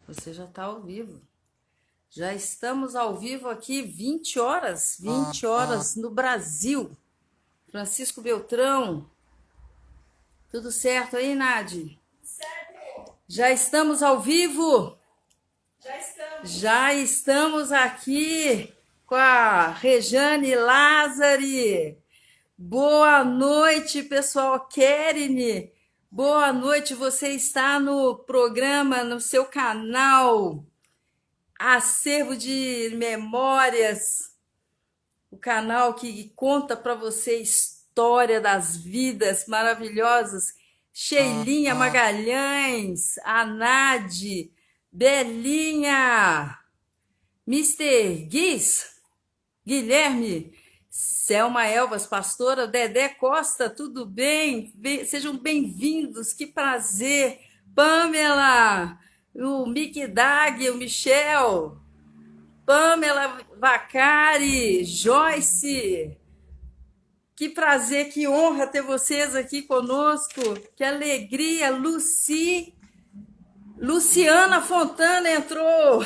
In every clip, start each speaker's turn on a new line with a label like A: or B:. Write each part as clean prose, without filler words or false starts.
A: Você já está ao vivo. Já estamos ao vivo aqui, 20 horas, 20 horas no Brasil. Francisco Beltrão, tudo certo aí, Nadi?
B: Certo,
A: Já estamos ao vivo?
B: já estamos.
A: Já estamos aqui com a Rejane Lázari. Boa noite, pessoal. Kerine, boa noite. Você está no programa, no seu canal Acervo de Memórias, o canal que conta para você história das vidas maravilhosas. Sheilinha Magalhães, Anade, Belinha, Mister Guilherme, Selma Elvas, pastora Dedé Costa, tudo bem? Sejam bem-vindos, que prazer. Pamela, o Mick Dag, o Michel, Pamela Vacari, Joyce, que prazer, que honra ter vocês aqui conosco, que alegria, Luciana Fontana entrou,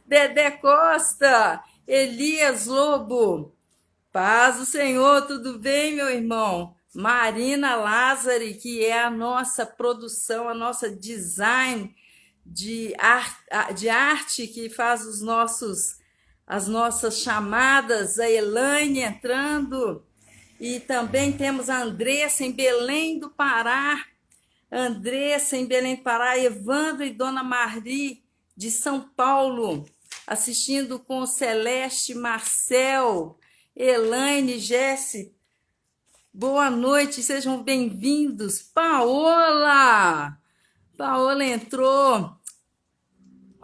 A: Dedé Costa, Elias Lobo, paz do Senhor, tudo bem, meu irmão? Marina Lázari, que é a nossa produção, a nossa design de arte que faz as nossas chamadas, a Elaine entrando, e também temos a Andressa em Belém do Pará, Evandro e Dona Marli de São Paulo, assistindo com Celeste, Marcel, Elaine, Jesse. Boa noite, sejam bem-vindos. Paola entrou.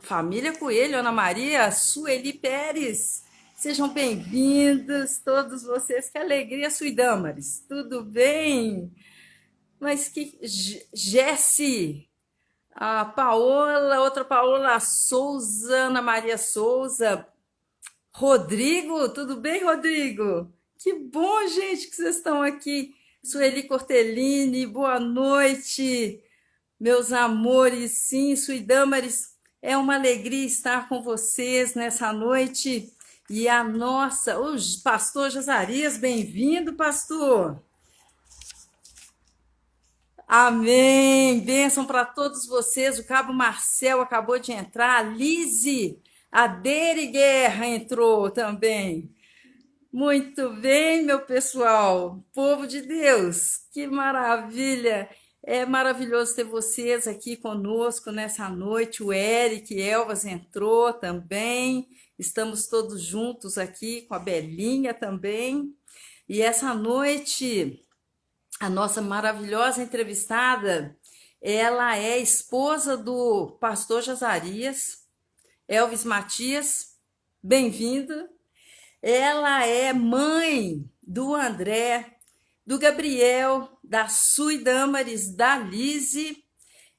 A: Família Coelho, Ana Maria, Sueli Pérez. Sejam bem-vindos todos vocês. Que alegria, Suidâmares. Tudo bem? Mas que Jesse, a Paola, outra Paola Souza, Ana Maria Souza, Rodrigo, tudo bem, Rodrigo? Que bom, gente, que vocês estão aqui. Sueli Cortellini, boa noite, meus amores. Sim, Suidâmares, é uma alegria estar com vocês nessa noite. E a nossa, o pastor Josarias, bem-vindo, pastor. Amém. Bênção para todos vocês. O cabo Marcel acabou de entrar. A Lise, a Dere Guerra entrou também. Muito bem, meu pessoal. Povo de Deus, que maravilha. É maravilhoso ter vocês aqui conosco nessa noite. O Eric Elvas entrou também. Estamos todos juntos aqui com a Belinha também. E essa noite a nossa maravilhosa entrevistada, ela é esposa do pastor Josarias, Elvis Matias, bem-vinda. Ela é mãe do André, do Gabriel, da Sui Damares, da Lise.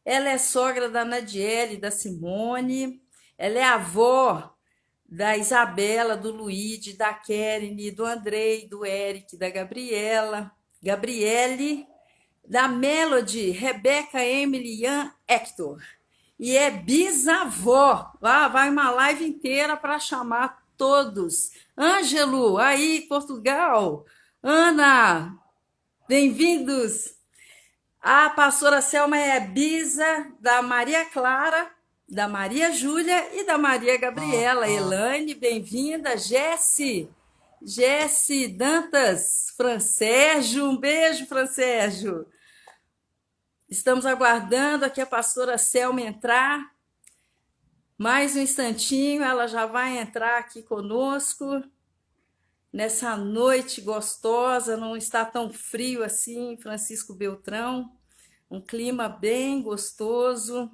A: Ela é sogra da Nadiele, da Simone. Ela é avó da Isabela, do Luíde, da Kerine, do Andrei, do Eric, da Gabriele, da Melody, Rebeca, Emily, Ian, Hector. E é bisavó. Vai uma live inteira para chamar todos. Ângelo, aí, Portugal. Ana, bem-vindos. A pastora Selma é bisa da Maria Clara, da Maria Júlia e da Maria Gabriela. Elaine, bem-vinda. Jesse Dantas, Fransérgio, um beijo, Fransérgio. Estamos aguardando aqui a pastora Selma entrar. Mais um instantinho, ela já vai entrar aqui conosco. Nessa noite gostosa, não está tão frio assim, Francisco Beltrão. Um clima bem gostoso.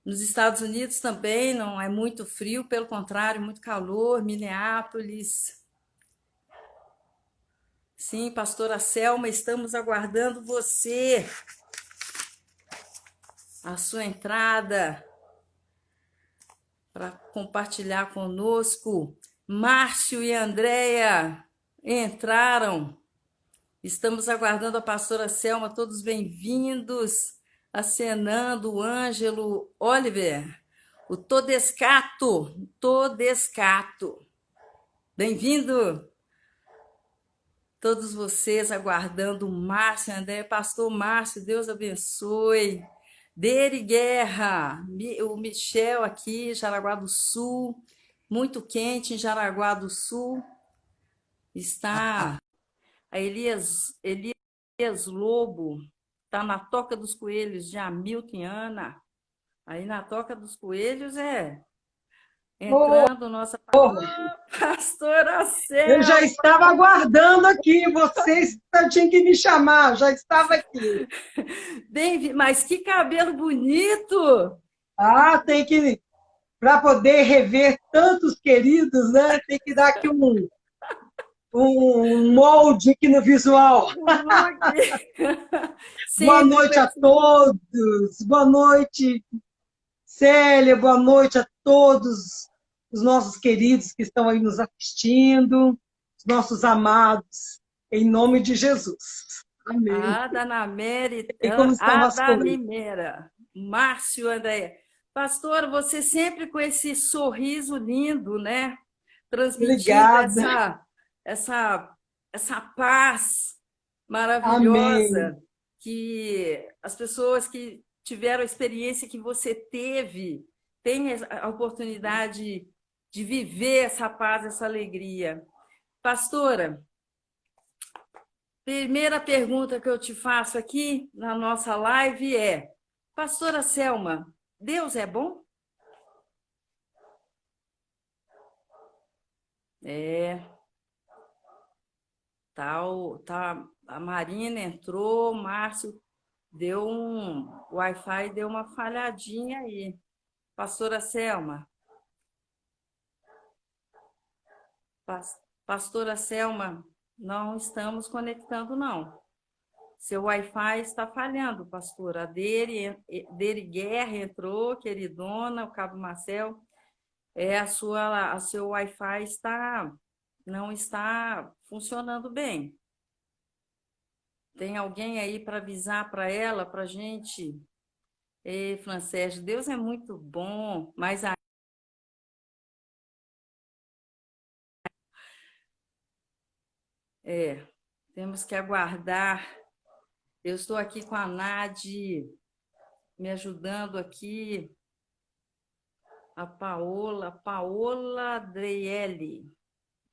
A: Nos Estados Unidos também não é muito frio, pelo contrário, muito calor. Minneapolis. Sim, pastora Selma, estamos aguardando você. A sua entrada para compartilhar conosco. Márcio e Andréia entraram. Estamos aguardando a pastora Selma, todos bem-vindos. acenando, o Ângelo Oliver, o Todescato, Todescato. Bem-vindo, todos vocês aguardando o Márcio, André, pastor Márcio, Deus abençoe. Deri Guerra, o Michel aqui, Jaraguá do Sul, muito quente em Jaraguá do Sul. Está a Elias Lobo, está na Toca dos Coelhos, de Hamilton e Ana. Aí na Toca dos Coelhos entrando nossa pastora
C: Eu já
A: Selma.
C: estava aguardando aqui, vocês tinham que me chamar, já estava aqui.
A: Mas que cabelo bonito!
C: Ah, tem que, para poder rever tantos queridos, né? Tem que dar aqui um molde aqui no visual. Boa noite a todos, boa noite, Célia, boa noite a todos os nossos queridos que estão aí nos assistindo, os nossos amados, em nome de Jesus. Amém.
A: A Danamere,
C: E como estão
A: a
C: as coisas?
A: Danimera, Márcio, Andréia. Pastor, você sempre com esse sorriso lindo, né? Transmitindo essa paz maravilhosa.
C: Amém.
A: Que as pessoas que tiveram a experiência que você teve têm a oportunidade de viver essa paz, essa alegria. Pastora, primeira pergunta que eu te faço aqui na nossa live é: Pastora Selma, Deus é bom? A Marina entrou, o Márcio deu o Wi-Fi deu uma falhadinha aí. Pastora Selma. Pastora Selma, não estamos conectando, não. Seu Wi-Fi está falhando, pastora. A Deri Guerra entrou, queridona, o Cabo Marcel. A seu Wi-Fi não está funcionando bem. Tem alguém aí para avisar para ela, para a gente? Ei, Francesc, Deus é muito bom, mas temos que aguardar. Eu estou aqui com a Nadi, me ajudando aqui. A Paola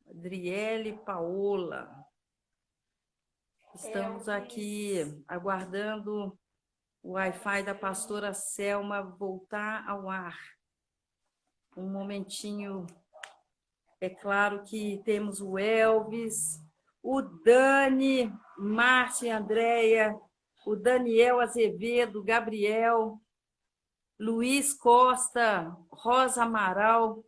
A: Adriele Paola. Estamos aqui aguardando o Wi-Fi da pastora Selma voltar ao ar. Um momentinho. É claro que temos o Elvis, o Dani, Márcia e Andréia, o Daniel Azevedo, Gabriel, Luiz Costa, Rosa Amaral.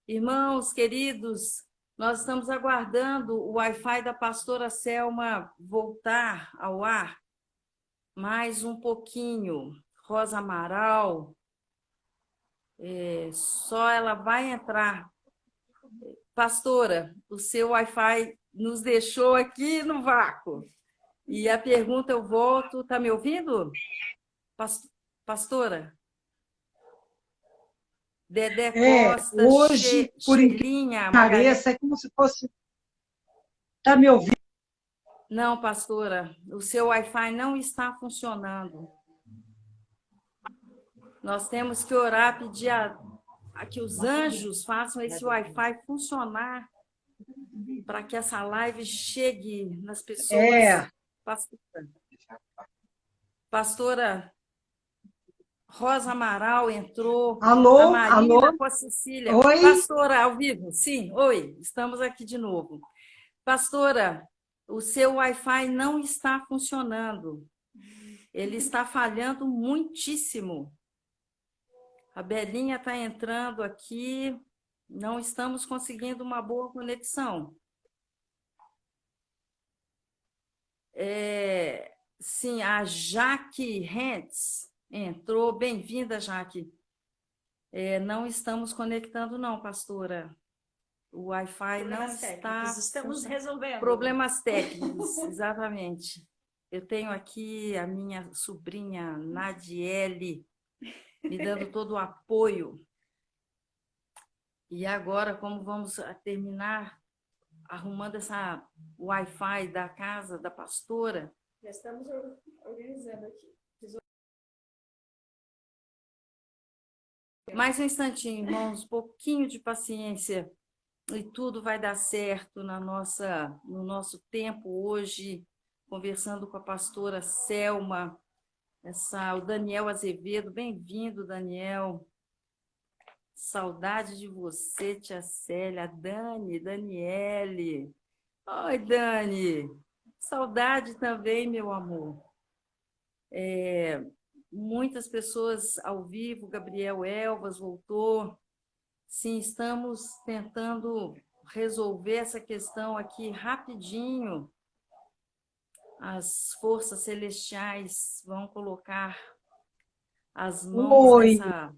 A: Irmãos queridos, nós estamos aguardando o Wi-Fi da pastora Selma voltar ao ar. Mais um pouquinho. Rosa Amaral, só ela vai entrar. Pastora, o seu Wi-Fi nos deixou aqui no vácuo. E a pergunta eu volto. Está me ouvindo? Pastora? Dedé Costa,
C: hoje, por
A: Chelinha,
C: pareça, é como se fosse... Está me ouvindo?
A: Não, pastora, o seu Wi-Fi não está funcionando. Nós temos que orar, pedir a que os anjos façam esse Wi-Fi funcionar para que essa live chegue nas pessoas. Pastora Rosa Amaral entrou.
C: Alô,
A: a Marina
C: alô?
A: com a Cecília.
C: Oi?
A: Pastora, ao vivo? Sim, oi, estamos aqui de novo. Pastora, o seu Wi-Fi não está funcionando. Ele está falhando muitíssimo. A Belinha está entrando aqui. Não estamos conseguindo uma boa conexão. Sim, a Jaque Hentz entrou. Bem-vinda, Jaque. Não estamos conectando, não, pastora. O Wi-Fi não está...
B: Estamos resolvendo.
A: Problemas técnicos, exatamente. Eu tenho aqui a minha sobrinha Nadiele me dando todo o apoio. E agora, como vamos terminar arrumando essa Wi-Fi da casa da pastora?
B: Já estamos organizando aqui.
A: Mais um instantinho, irmãos, um pouquinho de paciência e tudo vai dar certo no nosso tempo hoje, conversando com a pastora Selma, o Daniel Azevedo. Bem-vindo, Daniel. Saudade de você, tia Célia, Daniele. Oi, Dani. Saudade também, meu amor. Muitas pessoas ao vivo, Gabriel Elvas voltou. Sim, estamos tentando resolver essa questão aqui rapidinho. As forças celestiais vão colocar as mãos
C: Oi.
A: nessa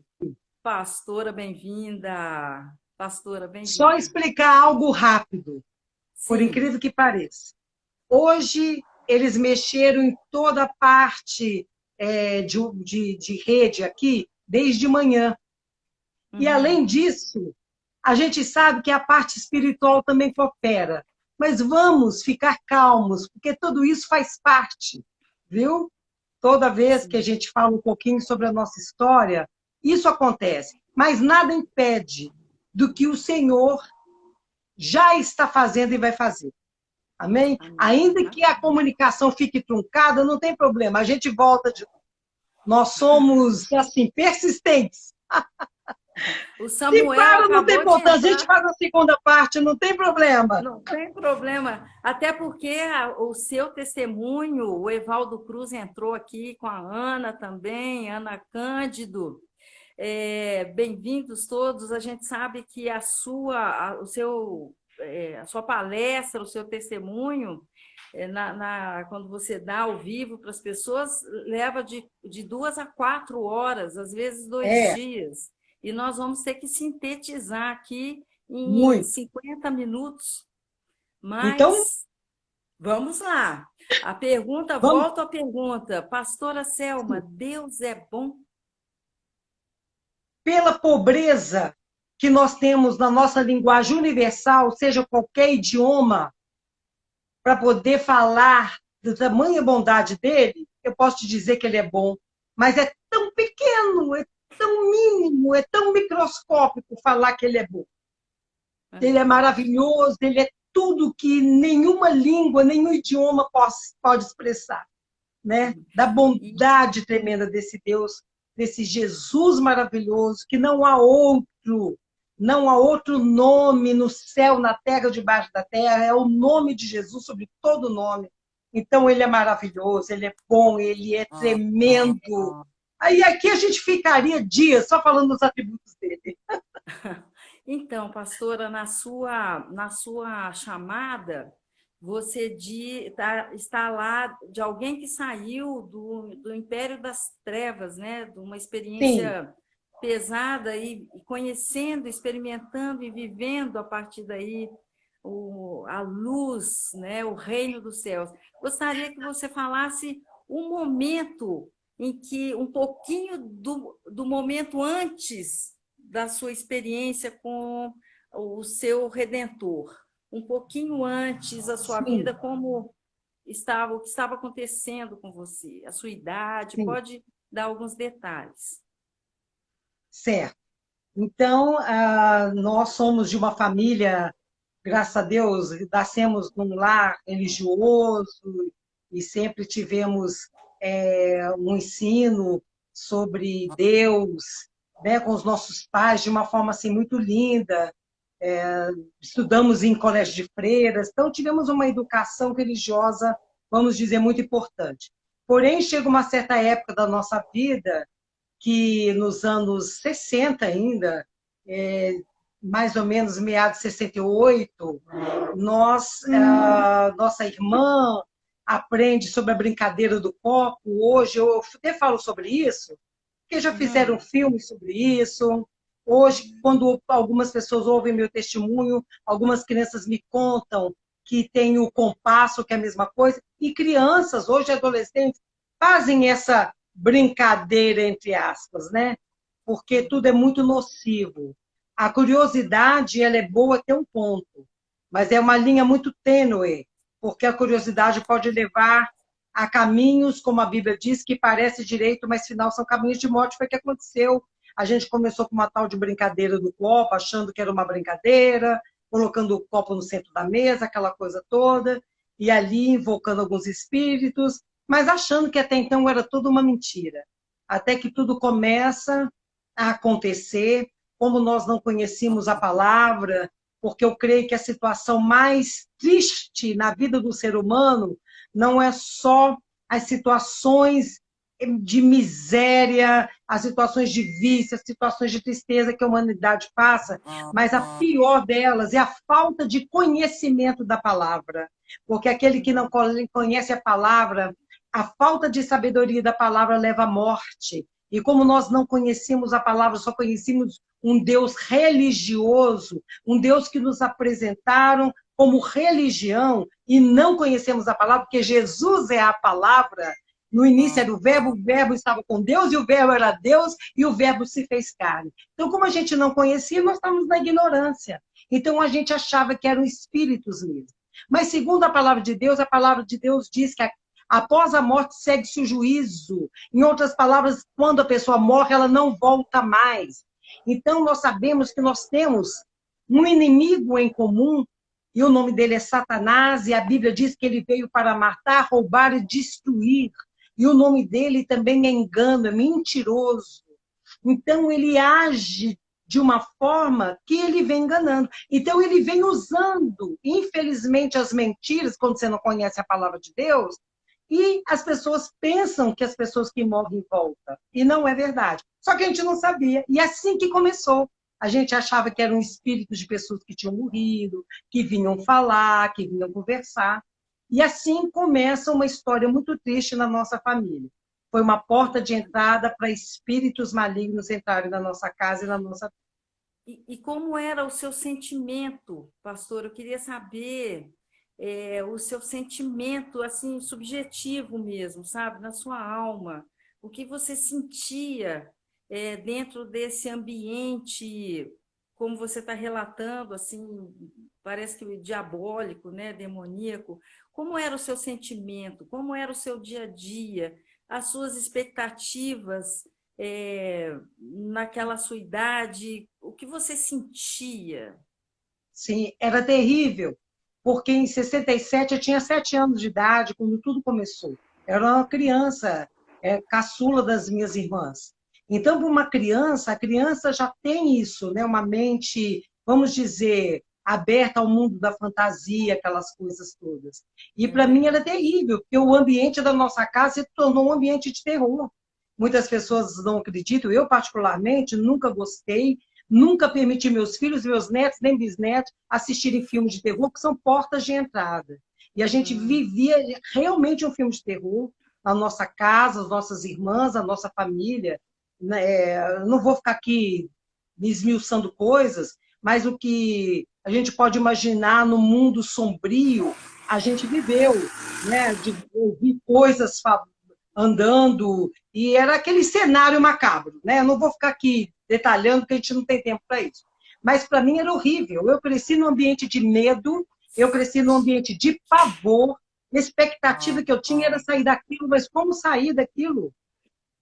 A: pastora bem-vinda. Pastora
C: Só
A: bem-vinda.
C: explicar algo rápido, por
A: Sim.
C: incrível que pareça. Hoje, eles mexeram em toda a parte de rede aqui, desde manhã. E, além disso, a gente sabe que a parte espiritual também coopera. Mas vamos ficar calmos, porque tudo isso faz parte, viu? Toda vez que a gente fala um pouquinho sobre a nossa história, isso acontece. Mas nada impede do que o Senhor já está fazendo e vai fazer. Amém? Ainda que a comunicação fique truncada, não tem problema, a gente volta de novo. Nós somos, assim, persistentes.
A: O
C: Se
A: Samuel
C: para, não tem
A: acabou de
C: importância, a
A: entrar.
C: gente faz a segunda parte, não tem problema.
A: Não tem problema, até porque o seu testemunho, o Evaldo Cruz entrou aqui com a Ana também, Ana Cândido. Bem-vindos todos. A gente sabe que a sua palestra, o seu testemunho, quando você dá ao vivo para as pessoas, leva de 2 a 4 horas, às vezes 2 dias. E nós vamos ter que sintetizar aqui em
C: Muito.
A: 50 minutos.
C: Então,
A: Mas vamos lá.
C: vamos.
A: Volto à pergunta. Pastora Selma, Deus é bom?
C: Pela pobreza que nós temos na nossa linguagem universal, seja qualquer idioma, para poder falar da tamanha bondade dele, eu posso te dizer que ele é bom. Mas é tão pequeno, é tão mínimo, é tão microscópico falar que ele é bom. Ele é maravilhoso, ele é tudo que nenhuma língua, nenhum idioma pode expressar, né? Da bondade tremenda desse Deus, desse Jesus maravilhoso, que não há outro nome no céu, na terra, debaixo da terra, é o nome de Jesus sobre todo nome. Então, ele é maravilhoso, ele é bom, ele é tremendo. Aí aqui a gente ficaria dias só falando dos atributos dele.
A: Então, pastora, na sua chamada, você está lá de alguém que saiu do Império das Trevas, né? De uma experiência pesada e conhecendo, experimentando e vivendo a partir daí a luz, né? O reino dos céus. Gostaria que você falasse um momento um pouquinho do momento antes da sua experiência com o seu Redentor, um pouquinho antes da sua vida, o que estava acontecendo com você, a sua idade, pode dar alguns detalhes.
C: Certo. Então, nós somos de uma família, graças a Deus, nascemos num lar religioso e sempre tivemos um ensino sobre Deus, né, com os nossos pais de uma forma assim muito linda. Estudamos em colégio de freiras, então tivemos uma educação religiosa, vamos dizer, muito importante. Porém, chega uma certa época da nossa vida que nos anos 60 ainda, mais ou menos meados de 68, nossa irmã aprende sobre a brincadeira do copo. Hoje eu até falo sobre isso, porque já fizeram filmes sobre isso. Hoje, quando algumas pessoas ouvem meu testemunho, algumas crianças me contam que tem o compasso, que é a mesma coisa, e crianças, hoje adolescentes, fazem essa brincadeira, entre aspas, né? Porque tudo é muito nocivo. A curiosidade, ela é boa até um ponto, mas é uma linha muito tênue, porque a curiosidade pode levar a caminhos, como a Bíblia diz, que parece direito, mas final são caminhos de morte. Foi o que aconteceu. A gente começou com uma tal de brincadeira do copo, achando que era uma brincadeira, colocando o copo no centro da mesa, aquela coisa toda, e ali invocando alguns espíritos, mas achando que até então era tudo uma mentira. Até que tudo começa a acontecer, como nós não conhecíamos a palavra, porque eu creio que a situação mais triste na vida do ser humano não é só as situações de miséria, as situações de vício, as situações de tristeza que a humanidade passa, mas a pior delas é a falta de conhecimento da palavra. Porque aquele que não conhece a palavra, a falta de sabedoria da palavra leva à morte. E como nós não conhecíamos a palavra, só conhecíamos um Deus religioso, um Deus que nos apresentaram como religião, e não conhecemos a palavra, porque Jesus é a palavra. No início era o verbo estava com Deus, e o verbo era Deus, e o verbo se fez carne. Então, como a gente não conhecia, nós estávamos na ignorância. Então, a gente achava que eram espíritos mesmo. Mas, segundo a palavra de Deus diz que após a morte segue-se o juízo. Em outras palavras, quando a pessoa morre, ela não volta mais. Então, nós sabemos que nós temos um inimigo em comum, e o nome dele é Satanás, e a Bíblia diz que ele veio para matar, roubar e destruir. E o nome dele também é engano, é mentiroso. Então, ele age de uma forma que ele vem enganando. Então, ele vem usando, infelizmente, as mentiras, quando você não conhece a palavra de Deus, e as pessoas pensam que as pessoas que morrem voltam. E não é verdade. Só que a gente não sabia. E assim que começou. A gente achava que eram espíritos de pessoas que tinham morrido, que vinham falar, que vinham conversar. E assim começa uma história muito triste na nossa família. Foi uma porta de entrada para espíritos malignos entrarem na nossa casa e na nossa
A: E como era o seu sentimento, pastor? Eu queria saber o seu sentimento, assim, subjetivo mesmo, sabe? Na sua alma. O que você sentia dentro desse ambiente, como você está relatando, assim, parece que diabólico, né? Demoníaco. Como era o seu sentimento? Como era o seu dia a dia? As suas expectativas naquela sua idade, o que você sentia?
C: Sim, era terrível, porque em 67 eu tinha 7 anos de idade, quando tudo começou. Eu era uma criança, caçula das minhas irmãs. Então, para uma criança, a criança já tem isso, né? Uma mente, vamos dizer, aberta ao mundo da fantasia, aquelas coisas todas. E para mim era terrível, porque o ambiente da nossa casa se tornou um ambiente de terror. Muitas pessoas não acreditam, eu particularmente nunca gostei, nunca permiti meus filhos, meus netos, nem bisnetos assistirem filmes de terror, que são portas de entrada. E a gente vivia realmente um filme de terror na nossa casa, as nossas irmãs, a nossa família. Não vou ficar aqui me esmiuçando coisas, mas o que a gente pode imaginar no mundo sombrio, a gente viveu, né? De ouvir coisas andando, e era aquele cenário macabro, né? Eu não vou ficar aqui detalhando, porque a gente não tem tempo para isso. Mas para mim era horrível. Eu cresci num ambiente de medo, eu cresci num ambiente de pavor, a expectativa que eu tinha era sair daquilo, mas como sair daquilo?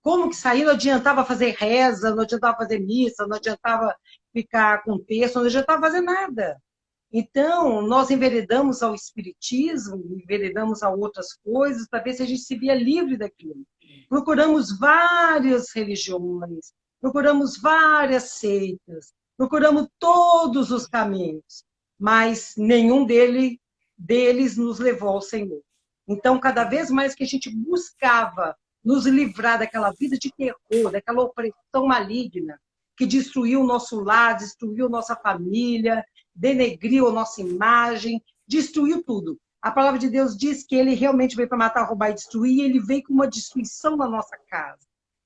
C: Como que sair? Não adiantava fazer reza, não adiantava fazer missa, não adiantava ficar com texto, não adiantava fazer nada. Então, nós enveredamos ao espiritismo, enveredamos a outras coisas, para ver se a gente se via livre daquilo. Procuramos várias religiões, procuramos várias seitas, procuramos todos os caminhos, mas nenhum deles nos levou ao Senhor. Então, cada vez mais que a gente buscava nos livrar daquela vida de terror, daquela opressão maligna, que destruiu o nosso lar, destruiu nossa família, denegriu a nossa imagem, destruiu tudo. A palavra de Deus diz que ele realmente veio para matar, roubar e destruir, e ele veio com uma destruição na nossa casa.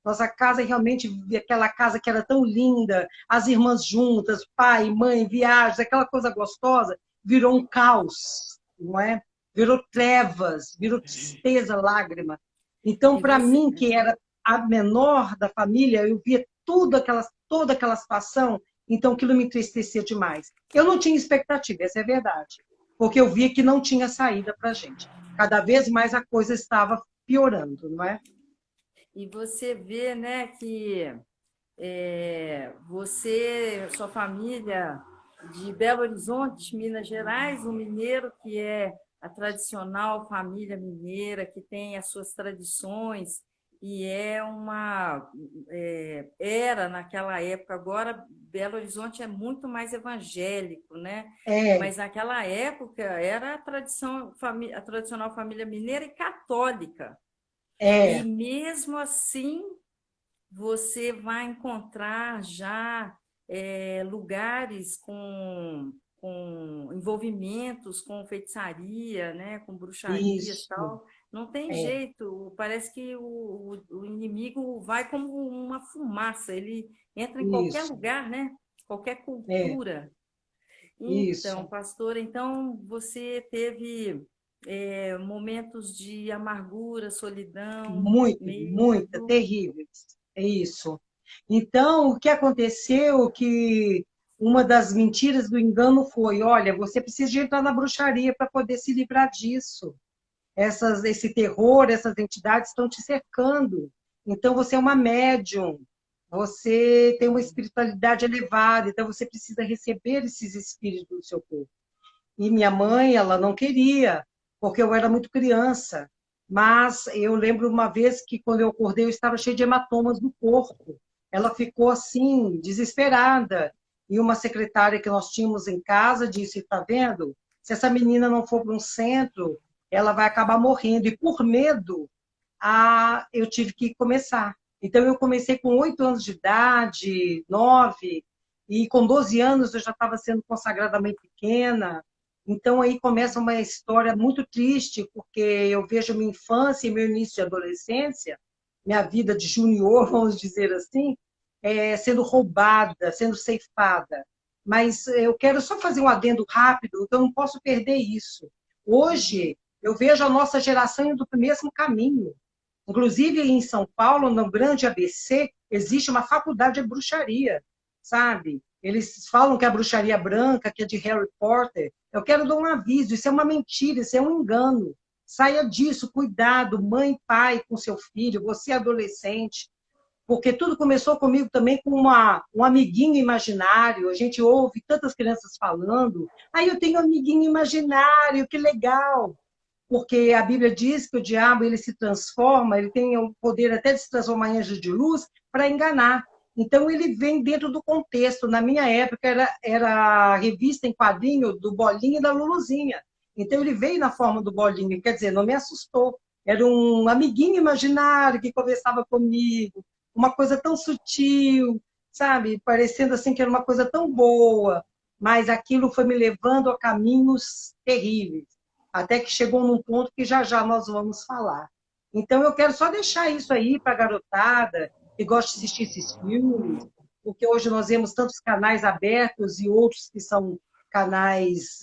C: Nossa casa realmente, aquela casa que era tão linda, as irmãs juntas, pai, mãe, viagens, aquela coisa gostosa, virou um caos. não é? Virou trevas, virou tristeza, lágrima. Então,
A: E
C: para
A: você,
C: mim, que era a menor da família, eu via toda aquela situação, então aquilo me entristecia demais. Eu não tinha expectativa, essa é a verdade, porque eu via que não tinha saída para a gente. Cada vez mais a coisa estava piorando, não é?
A: e você vê, né, que você, sua família de Belo Horizonte, Minas Gerais, um mineiro que é a tradicional família mineira, que tem as suas tradições e era naquela época, agora Belo Horizonte é muito mais evangélico, né?
C: É,
A: Mas naquela época era a tradicional família mineira e católica. E
C: é,
A: mesmo assim você vai encontrar já lugares com envolvimentos com feitiçaria, né, com bruxarias e
C: isso,
A: tal. Não tem
C: é,
A: jeito, parece que o inimigo vai como uma fumaça, ele entra em qualquer
C: isso,
A: lugar, né? Qualquer
C: é,
A: cultura. Então,
C: isso.
A: pastora, então você teve momentos de amargura, solidão,
C: Muito, muita,
A: medo.
C: terríveis. É isso. Então, o que aconteceu que uma das mentiras do engano foi, olha, você precisa de entrar na bruxaria para poder se livrar disso. Esse terror, essas entidades estão te cercando. Então, você é uma médium, você tem uma espiritualidade elevada, então você precisa receber esses espíritos do seu corpo. E minha mãe, ela não queria, porque eu era muito criança. Mas eu lembro uma vez que, quando eu acordei, eu estava cheia de hematomas no corpo. Ela ficou assim, desesperada. E uma secretária que nós tínhamos em casa disse: está vendo? Se essa menina não for para um centro, ela vai acabar morrendo. E por medo, eu tive que começar. Então, eu comecei com 8 anos de idade, 9, e com 12 anos eu já estava sendo consagrada mãe pequena. Então, aí começa uma história muito triste, porque eu vejo minha infância e meu início de adolescência, minha vida de junior, vamos dizer assim, sendo roubada, sendo ceifada. Mas eu quero só fazer um adendo rápido, então eu não posso perder isso.
A: Uhum.
C: Hoje, eu vejo a nossa geração indo para o mesmo caminho. Inclusive, em São Paulo, no grande ABC, existe uma faculdade de bruxaria, sabe? Eles falam que é a bruxaria branca, que é de Harry Potter. Eu quero dar um aviso, isso é uma mentira, isso é um engano. Saia disso, cuidado, mãe, pai, com seu filho, você adolescente, porque tudo começou comigo também com um amiguinho imaginário. A gente ouve tantas crianças falando, aí eu tenho um amiguinho imaginário, que legal, porque a Bíblia diz que o diabo ele se transforma, ele tem o poder até de se transformar em anjo de luz para enganar. Então ele vem dentro do contexto. Na minha época era a revista em quadrinho do Bolinha e da Luluzinha. Então ele veio na forma do Bolinha, quer dizer, não me assustou. Era um amiguinho imaginário que conversava comigo, uma coisa tão sutil, sabe? Parecendo assim que era uma coisa tão boa, mas aquilo foi me levando a caminhos terríveis até que chegou num ponto que já já nós vamos falar. Então, eu quero só deixar isso aí para a garotada que gosta de assistir esses filmes, porque hoje nós vemos tantos canais abertos e outros que são canais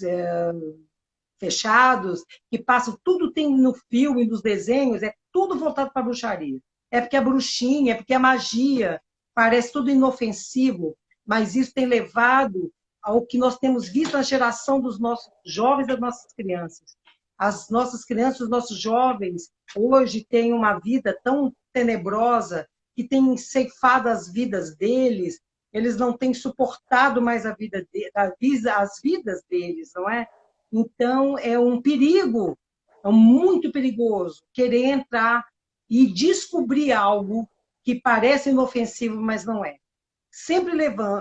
C: fechados, que passam, tudo tem no filme, nos desenhos, é tudo voltado para a bruxaria. É porque é bruxinha, é porque é magia, parece tudo inofensivo, mas isso tem levado ao que nós temos visto na geração dos nossos jovens e das nossas crianças. As nossas crianças, os nossos jovens, hoje têm uma vida tão tenebrosa, que tem ceifado as vidas deles, eles não têm suportado mais as vidas deles, não é? Então, é um perigo, é muito perigoso querer entrar e descobrir algo que parece inofensivo, mas não é. Sempre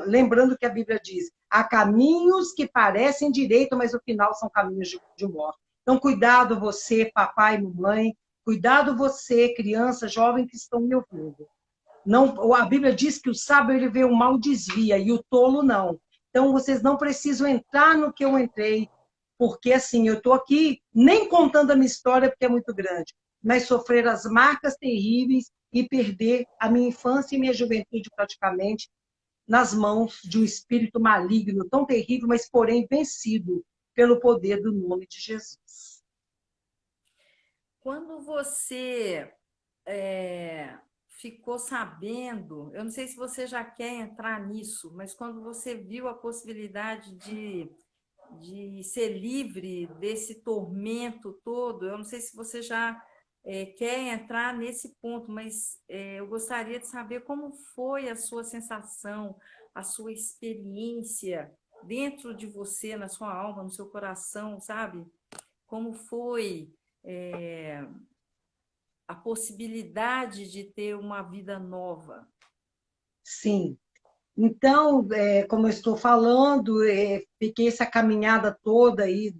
C: lembrando que a Bíblia diz: há caminhos que parecem direito, mas no final são caminhos de morte. Então, cuidado você, papai e mamãe, cuidado você, criança, jovem que estão me ouvindo. Não, a Bíblia diz que o sábio ele vê o mal e desvia, e o tolo não. Então, vocês não precisam entrar no que eu entrei, porque assim, eu estou aqui nem contando a minha história, porque é muito grande, mas sofrer as marcas terríveis e perder a minha infância e minha juventude praticamente nas mãos de um espírito maligno tão terrível, mas porém vencido pelo poder do nome de Jesus.
A: Quando você ficou sabendo, eu não sei se você já quer entrar nisso, mas quando você viu a possibilidade de ser livre desse tormento todo, eu não sei se você já quer entrar nesse ponto, mas eu gostaria de saber como foi a sua sensação, a sua experiência dentro de você, na sua alma, no seu coração, sabe? Como foi a possibilidade de ter uma vida nova?
C: Sim. Então, como eu estou falando, fiquei essa caminhada toda aí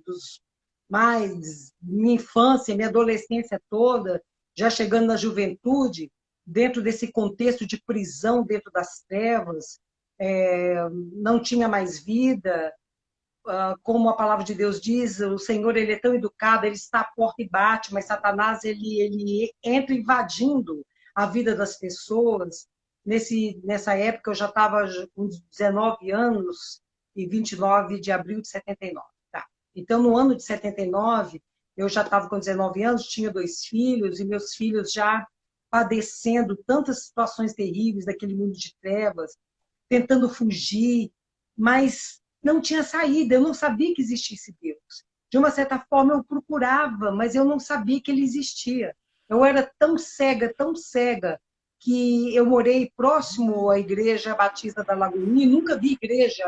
C: minha infância, minha adolescência toda, já chegando na juventude, dentro desse contexto de prisão dentro das trevas, não tinha mais vida, como a palavra de Deus diz, o Senhor ele é tão educado, ele está à porta e bate, mas Satanás ele entra invadindo a vida das pessoas. Nessa época eu já estava com 19 anos e 29 de abril de 79. Tá? Então, no ano de 79, eu já estava com 19 anos, tinha 2 filhos, e meus filhos já padecendo tantas situações terríveis daquele mundo de trevas, tentando fugir, mas não tinha saída, eu não sabia que existisse Deus. De uma certa forma, eu procurava, mas eu não sabia que ele existia. Eu era tão cega, que eu morei próximo à Igreja Batista da Lagoinha e nunca vi igreja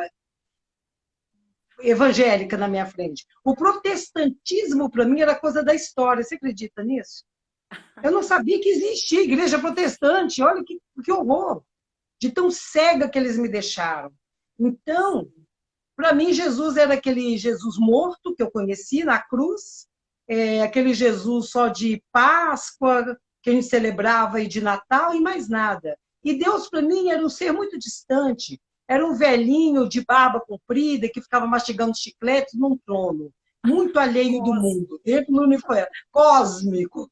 C: evangélica na minha frente. O protestantismo, para mim, era coisa da história. Você acredita nisso? Eu não sabia que existia igreja protestante. Olha que horror! De tão cega que eles me deixaram. Então, para mim, Jesus era aquele Jesus morto que eu conheci na cruz, aquele Jesus só de Páscoa, que a gente celebrava, e de Natal, e mais nada. E Deus, para mim, era um ser muito distante. Era um velhinho de barba comprida que ficava mastigando chicletes num trono, muito alheio do mundo, dentro do universo cósmico.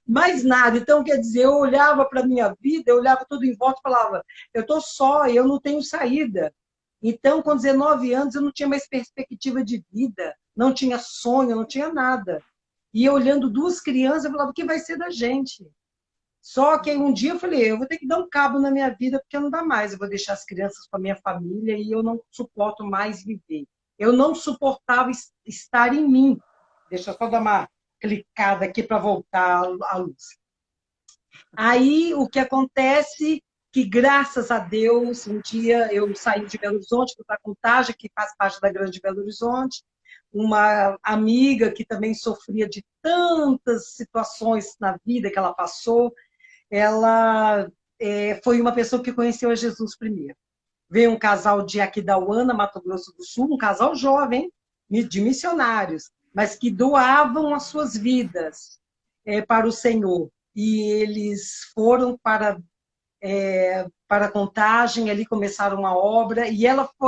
C: Mais nada. Então, quer dizer, eu olhava para a minha vida, eu olhava tudo em volta e falava, eu estou só, eu não tenho saída. Então, com 19 anos, eu não tinha mais perspectiva de vida, não tinha sonho, não tinha nada. E eu olhando 2 crianças, eu falava, o que vai ser da gente? Só que aí um dia eu falei, eu vou ter que dar um cabo na minha vida, porque não dá mais, eu vou deixar as crianças com a minha família e eu não suporto mais viver. Eu não suportava estar em mim. Deixa eu só dar uma clicada aqui para voltar à luz. Aí, o que acontece, que graças a Deus, um dia eu saí de Belo Horizonte para Contagem, que faz parte da Grande Belo Horizonte, uma amiga que também sofria de tantas situações na vida que ela passou, ela foi uma pessoa que conheceu a Jesus primeiro. Veio um casal de Aquidauana, Mato Grosso do Sul, um casal jovem, de missionários, mas que doavam as suas vidas para o Senhor. E eles foram para Contagem, ali começaram uma obra, e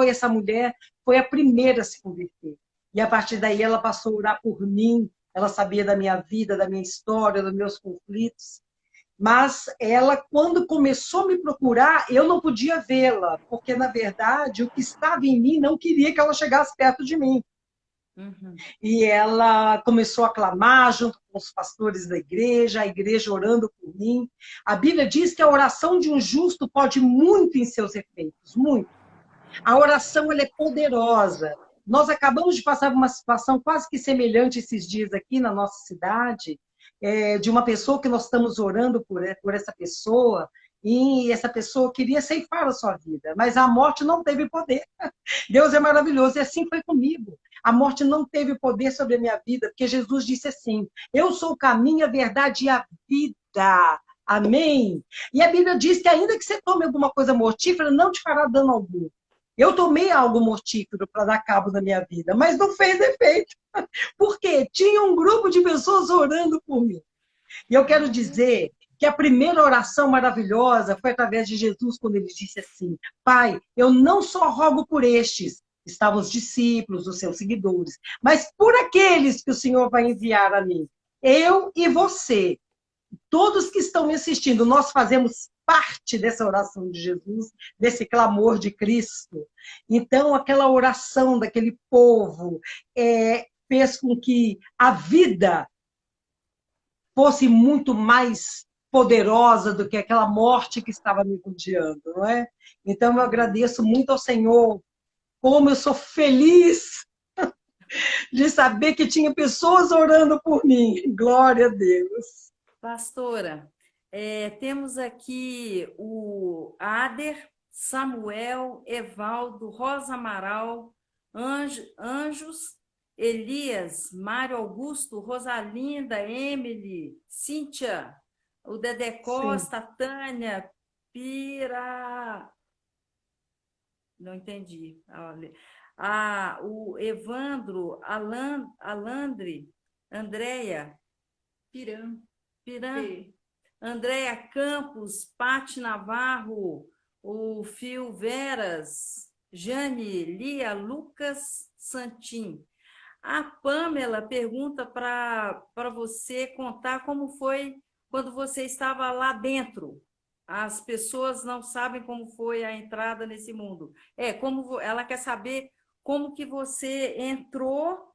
C: essa mulher foi a primeira a se converter. E a partir daí ela passou a orar por mim, ela sabia da minha vida, da minha história, dos meus conflitos. Mas ela, quando começou a me procurar, eu não podia vê-la, porque, na verdade, o que estava em mim não queria que ela chegasse perto de mim. Uhum. E ela começou a clamar junto com os pastores da igreja, a igreja orando por mim. A Bíblia diz que a oração de um justo pode muito em seus efeitos, muito. A oração ela é poderosa. Nós acabamos de passar uma situação quase que semelhante esses dias aqui na nossa cidade, de uma pessoa que nós estamos orando por essa pessoa, e essa pessoa queria ceifar a sua vida, mas a morte não teve poder. Deus é maravilhoso, e assim foi comigo. A morte não teve poder sobre a minha vida, porque Jesus disse assim, eu sou o caminho, a verdade e a vida. Amém? E a Bíblia diz que ainda que você tome alguma coisa mortífera, não te fará dano algum. Eu tomei algo mortífero para dar cabo da minha vida, mas não fez efeito. Por quê? Tinha um grupo de pessoas orando por mim. E eu quero dizer que a primeira oração maravilhosa foi através de Jesus, quando ele disse assim, Pai, eu não só rogo por estes, estavam os discípulos, os seus seguidores, mas por aqueles que o Senhor vai enviar a mim. Eu e você, todos que estão me assistindo, nós fazemos parte dessa oração de Jesus, desse clamor de Cristo. Então, aquela oração daquele povo fez com que a vida fosse muito mais poderosa do que aquela morte que estava me rodeando, não é? Então, eu agradeço muito ao Senhor, como eu sou feliz de saber que tinha pessoas orando por mim. Glória a Deus.
A: Pastora, temos aqui o Ader, Samuel, Evaldo, Rosa Amaral, Anjos, Elias, Mário Augusto, Rosalinda, Emily, Cíntia, o Dedé Costa, Tânia, Pira... Não entendi. Olha. O Evandro, Alandre, Andréia,
B: Piran.
A: Andréia Campos, Pati Navarro, o Fio Veras, Jane, Lia, Lucas Santim. A Pamela pergunta para você contar como foi quando você estava lá dentro. As pessoas não sabem como foi a entrada nesse mundo. Ela quer saber como que você entrou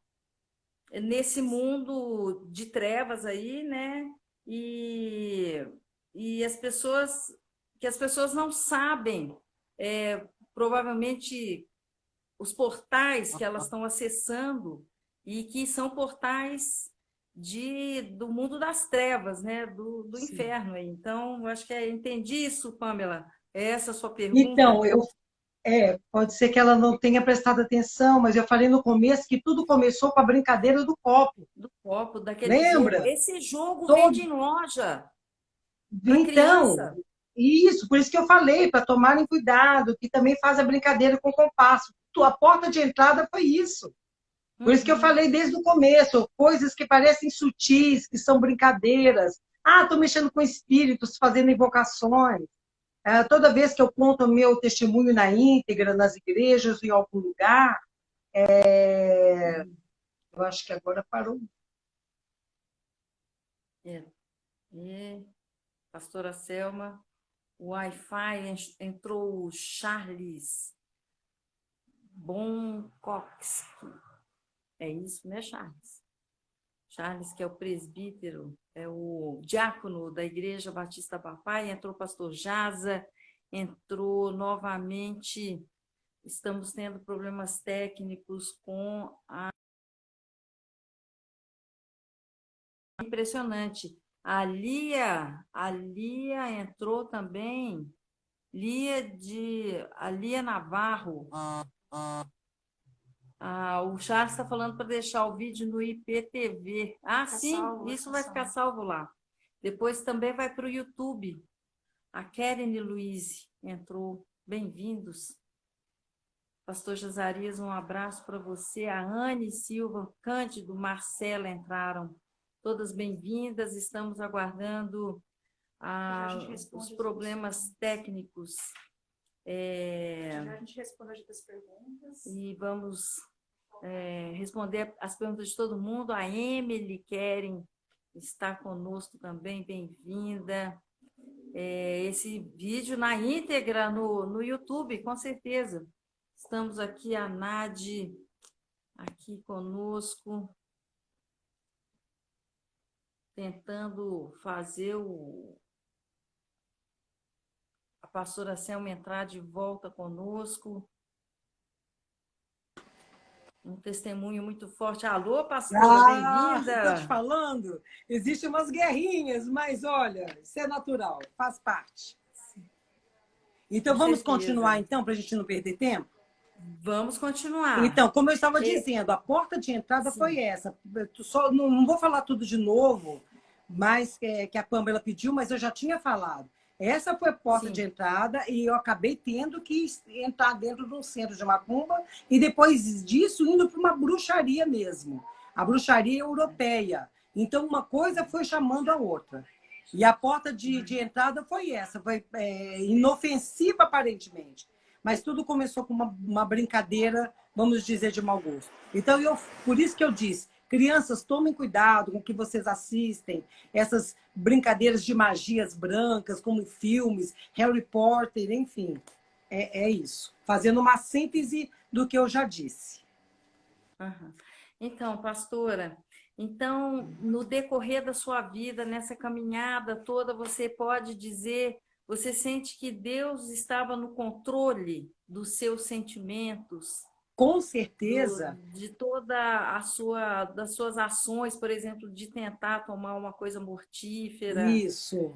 A: nesse mundo de trevas aí, né? E as pessoas não sabem, provavelmente, os portais que elas estão acessando e que são portais do mundo das trevas, né? Do inferno. Então, eu acho que entendi isso, Pamela. Essa é a sua pergunta?
C: Então, pode ser que ela não tenha prestado atenção, mas eu falei no começo que tudo começou com a brincadeira do copo.
A: Do copo, daquele
C: Lembra?
A: jogo. Esse jogo vende em loja para
C: Então,
A: criança.
C: isso, por isso que eu falei, para tomarem cuidado, que também faz a brincadeira com o compasso. A porta de entrada foi isso. Por isso que eu falei desde o começo, coisas que parecem sutis, que são brincadeiras. Estou mexendo com espíritos, fazendo invocações. Toda vez que eu conto o meu testemunho na íntegra, nas igrejas, em algum lugar, eu acho que agora parou.
A: Pastora Selma, o Wi-Fi entrou o Charles Boncox. É isso, né, Charles? Charles, que é o presbítero, é o diácono da Igreja Batista Papai, entrou o pastor Jaza, entrou novamente, estamos tendo problemas técnicos com a... Impressionante. A Lia entrou também, a Lia Navarro. O Charles está falando para deixar o vídeo no IPTV. Sim, isso vai ficar salvo lá. Depois também vai para o YouTube. A Keren Luiz entrou. Bem-vindos. Pastor Josarias, um abraço para você. A Anne Silva, Cândido, Marcela entraram. Todas bem-vindas. Estamos aguardando os problemas técnicos.
B: Já a gente responde as perguntas.
A: E vamos responder as perguntas de todo mundo. A Emily Keren está conosco também, bem-vinda. Esse vídeo na íntegra no YouTube, com certeza. Estamos aqui, a Nadi aqui conosco, tentando fazer a pastora Selma entrar de volta conosco. Um testemunho muito forte. Alô, pastora, bem-vinda!
C: Estou te falando, existem umas guerrinhas, mas olha, isso é natural, faz parte. Então, vamos continuar, então, para a gente não perder tempo?
A: Vamos continuar.
C: Então, como eu estava dizendo, a porta de entrada foi essa. Não vou falar tudo de novo, mas que a Pamela pediu, mas eu já tinha falado. Essa foi a porta de entrada e eu acabei tendo que entrar dentro de um centro de macumba e depois disso indo para uma bruxaria mesmo. A bruxaria europeia. Então, uma coisa foi chamando a outra. E a porta de entrada foi essa. Foi inofensiva, aparentemente. Mas tudo começou com uma brincadeira, vamos dizer, de mau gosto. Então, por isso que eu disse Crianças, tomem cuidado com o que vocês assistem, essas brincadeiras de magias brancas, como filmes, Harry Potter, enfim. É isso. Fazendo uma síntese do que eu já disse.
A: Aham. Então, pastora, então, no decorrer da sua vida, nessa caminhada toda, você pode dizer, você sente que Deus estava no controle dos seus sentimentos,
C: Com certeza.
A: de toda das suas ações, por exemplo, de tentar tomar uma coisa mortífera.
C: Isso.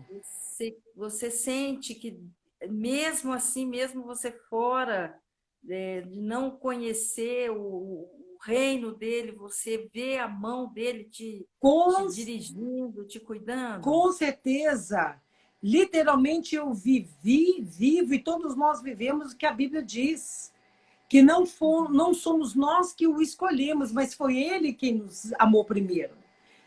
A: Você sente que, mesmo assim, mesmo você fora, de não conhecer o reino dele, você vê a mão dele te
C: Com,
A: dirigindo, te cuidando?
C: com certeza. Literalmente eu vivi, vivo, e todos nós vivemos o que a Bíblia diz. Que não somos nós que o escolhemos, mas foi ele quem nos amou primeiro.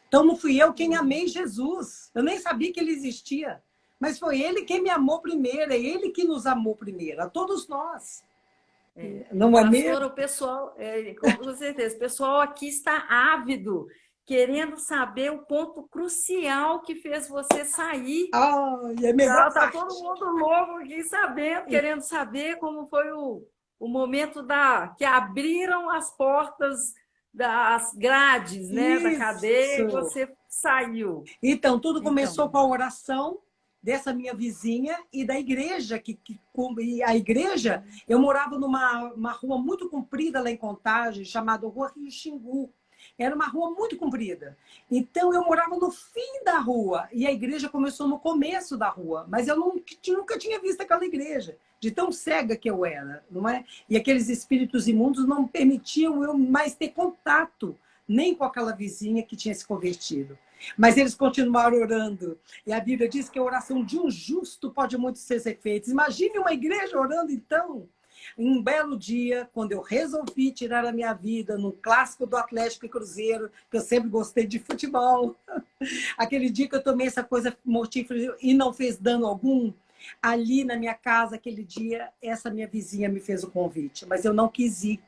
C: Então não fui eu quem amei Jesus. Eu nem sabia que ele existia. Mas foi ele quem me amou primeiro. É ele que nos amou primeiro. A todos nós. Não é mesmo?
A: Pastora, o pessoal, com certeza, o pessoal aqui está ávido, querendo saber o ponto crucial que fez você sair.
C: É melhor
A: Tá todo mundo louco aqui sabendo, querendo saber como foi o momento que abriram as portas das grades, né, da cadeia, e você saiu.
C: Então, tudo começou com a oração dessa minha vizinha e da igreja. E a igreja, eu morava numa rua muito comprida lá em Contagem, chamada Rua Rio Xingu. Era uma rua muito comprida. Então, eu morava no fim da rua e a igreja começou no começo da rua. Mas eu nunca tinha visto aquela igreja, de tão cega que eu era, não é? E aqueles espíritos imundos não permitiam eu mais ter contato, nem com aquela vizinha que tinha se convertido. Mas eles continuaram orando. E a Bíblia diz que a oração de um justo pode muito ser feita. Imagine uma igreja orando, então. Em um belo dia, quando eu resolvi tirar a minha vida num clássico do Atlético e Cruzeiro, que eu sempre gostei de futebol, aquele dia que eu tomei essa coisa mortífera e não fez dano algum, ali na minha casa, aquele dia, essa minha vizinha me fez o convite, mas eu não quis ir.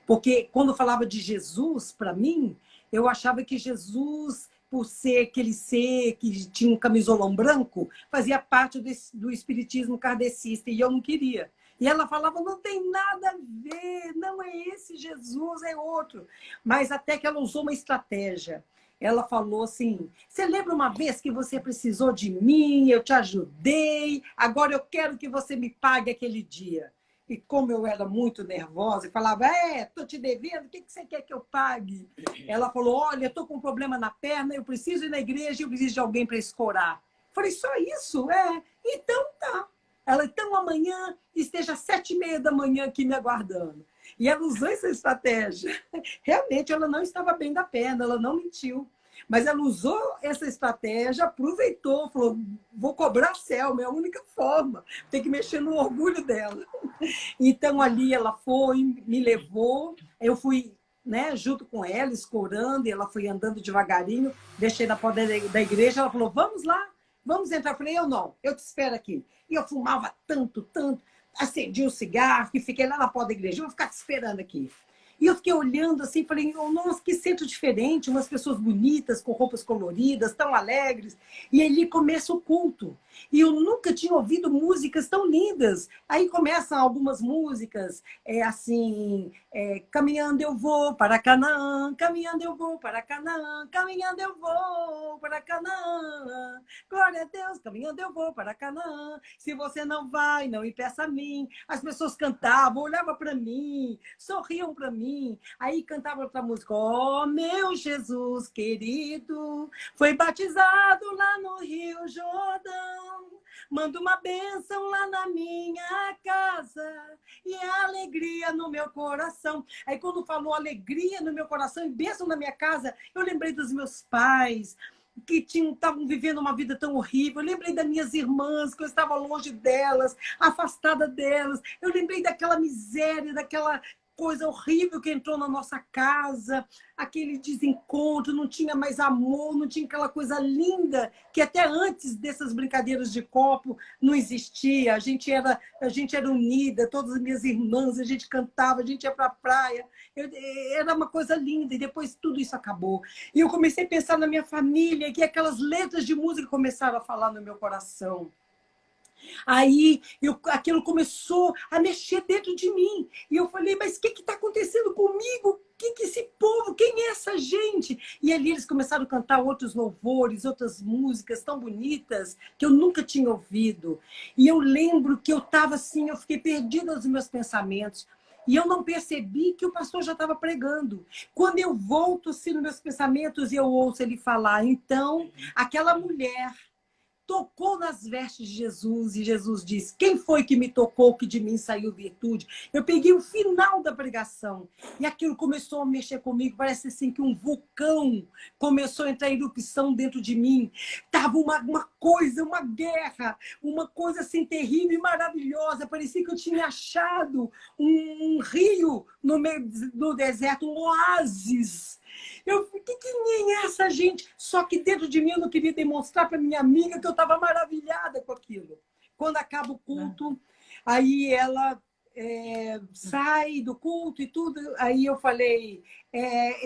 C: Porque quando falava de Jesus, para mim, eu achava que Jesus, por ser aquele ser que tinha um camisolão branco, fazia parte do espiritismo kardecista, e eu não queria. E ela falava, não tem nada a ver, não é esse Jesus, é outro. Mas até que ela usou uma estratégia. Ela falou assim, você lembra uma vez que você precisou de mim, eu te ajudei, agora eu quero que você me pague aquele dia. E como eu era muito nervosa, e falava, estou te devendo, o que você quer que eu pague? Ela falou, olha, eu estou com um problema na perna, eu preciso ir na igreja, eu preciso de alguém para escorar. Falei, só isso? Então tá. Ela, então amanhã esteja às 7h30 da manhã aqui me aguardando. E ela usou essa estratégia. Realmente ela não estava bem da perna, ela não mentiu. Mas ela usou essa estratégia, aproveitou, falou, vou cobrar a Selma, é a única forma. Tem que mexer no orgulho dela. Então ali ela foi, me levou, eu fui, né, junto com ela, escorando, e ela foi andando devagarinho, deixei na porta da igreja, ela falou, vamos lá, vamos entrar. Eu falei, eu não, eu te espero aqui. E eu fumava tanto, acendi um cigarro e fiquei lá na porta da igreja, eu vou ficar te esperando aqui. E eu fiquei olhando assim, falei, oh, nossa, que centro diferente, umas pessoas bonitas, com roupas coloridas, tão alegres. E ali começa o culto. E eu nunca tinha ouvido músicas tão lindas. Aí começam algumas músicas, caminhando eu vou para Canaã, caminhando eu vou para Canaã, caminhando eu vou para Canaã. Glória a Deus, caminhando eu vou para Canaã. Se você não vai, não impeça a mim. As pessoas cantavam, olhavam para mim, sorriam para mim. Aí cantava outra música, oh, meu Jesus querido, foi batizado lá no Rio Jordão, manda uma bênção lá na minha casa e alegria no meu coração. Aí quando falou alegria no meu coração e bênção na minha casa, eu lembrei dos meus pais, que estavam vivendo uma vida tão horrível. Eu lembrei das minhas irmãs, que eu estava longe delas, afastada delas. Eu lembrei daquela miséria, daquela coisa horrível que entrou na nossa casa, aquele desencontro, não tinha mais amor, não tinha aquela coisa linda que até antes dessas brincadeiras de copo não existia. A gente era unida, todas as minhas irmãs, a gente cantava, a gente ia para a praia. Era uma coisa linda, e depois tudo isso acabou. E eu comecei a pensar na minha família, que aquelas letras de música começaram a falar no meu coração. Aí aquilo começou a mexer dentro de mim. E eu falei, mas o que está acontecendo comigo? Quem que é esse povo? Quem é essa gente? E ali eles começaram a cantar outros louvores, outras músicas tão bonitas que eu nunca tinha ouvido. E eu lembro que eu estava assim, eu fiquei perdida nos meus pensamentos. E eu não percebi que o pastor já estava pregando. Quando eu volto assim nos meus pensamentos e eu ouço ele falar, então, aquela mulher tocou nas vestes de Jesus, e Jesus diz, quem foi que me tocou, que de mim saiu virtude? Eu peguei o final da pregação, e aquilo começou a mexer comigo, parece assim que um vulcão começou a entrar em erupção dentro de mim. Tava uma coisa, uma guerra, uma coisa assim terrível e maravilhosa, parecia que eu tinha achado um rio no meio do deserto, um oásis. Eu fiquei, quem é essa gente? Só que dentro de mim eu não queria demonstrar para minha amiga que eu estava maravilhada com aquilo. Quando acaba o culto, aí ela sai do culto e tudo. Aí eu falei,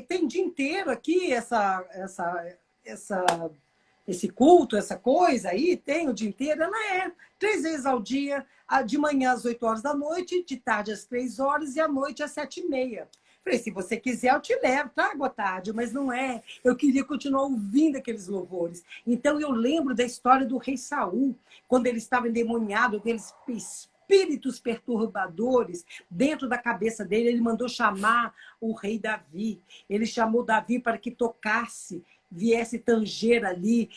C: tem dia inteiro aqui esse culto, essa coisa aí? Tem o dia inteiro? Ela 3 vezes ao dia, de manhã às 8 horas da noite, de tarde às 3 horas e à noite às 7h30. Falei, se você quiser, eu te levo, trago à tarde, mas não é. Eu queria continuar ouvindo aqueles louvores. Então, eu lembro da história do rei Saul, quando ele estava endemoniado, aqueles espíritos perturbadores dentro da cabeça dele, ele mandou chamar o rei Davi. Ele chamou Davi para que tocasse, viesse tanger ali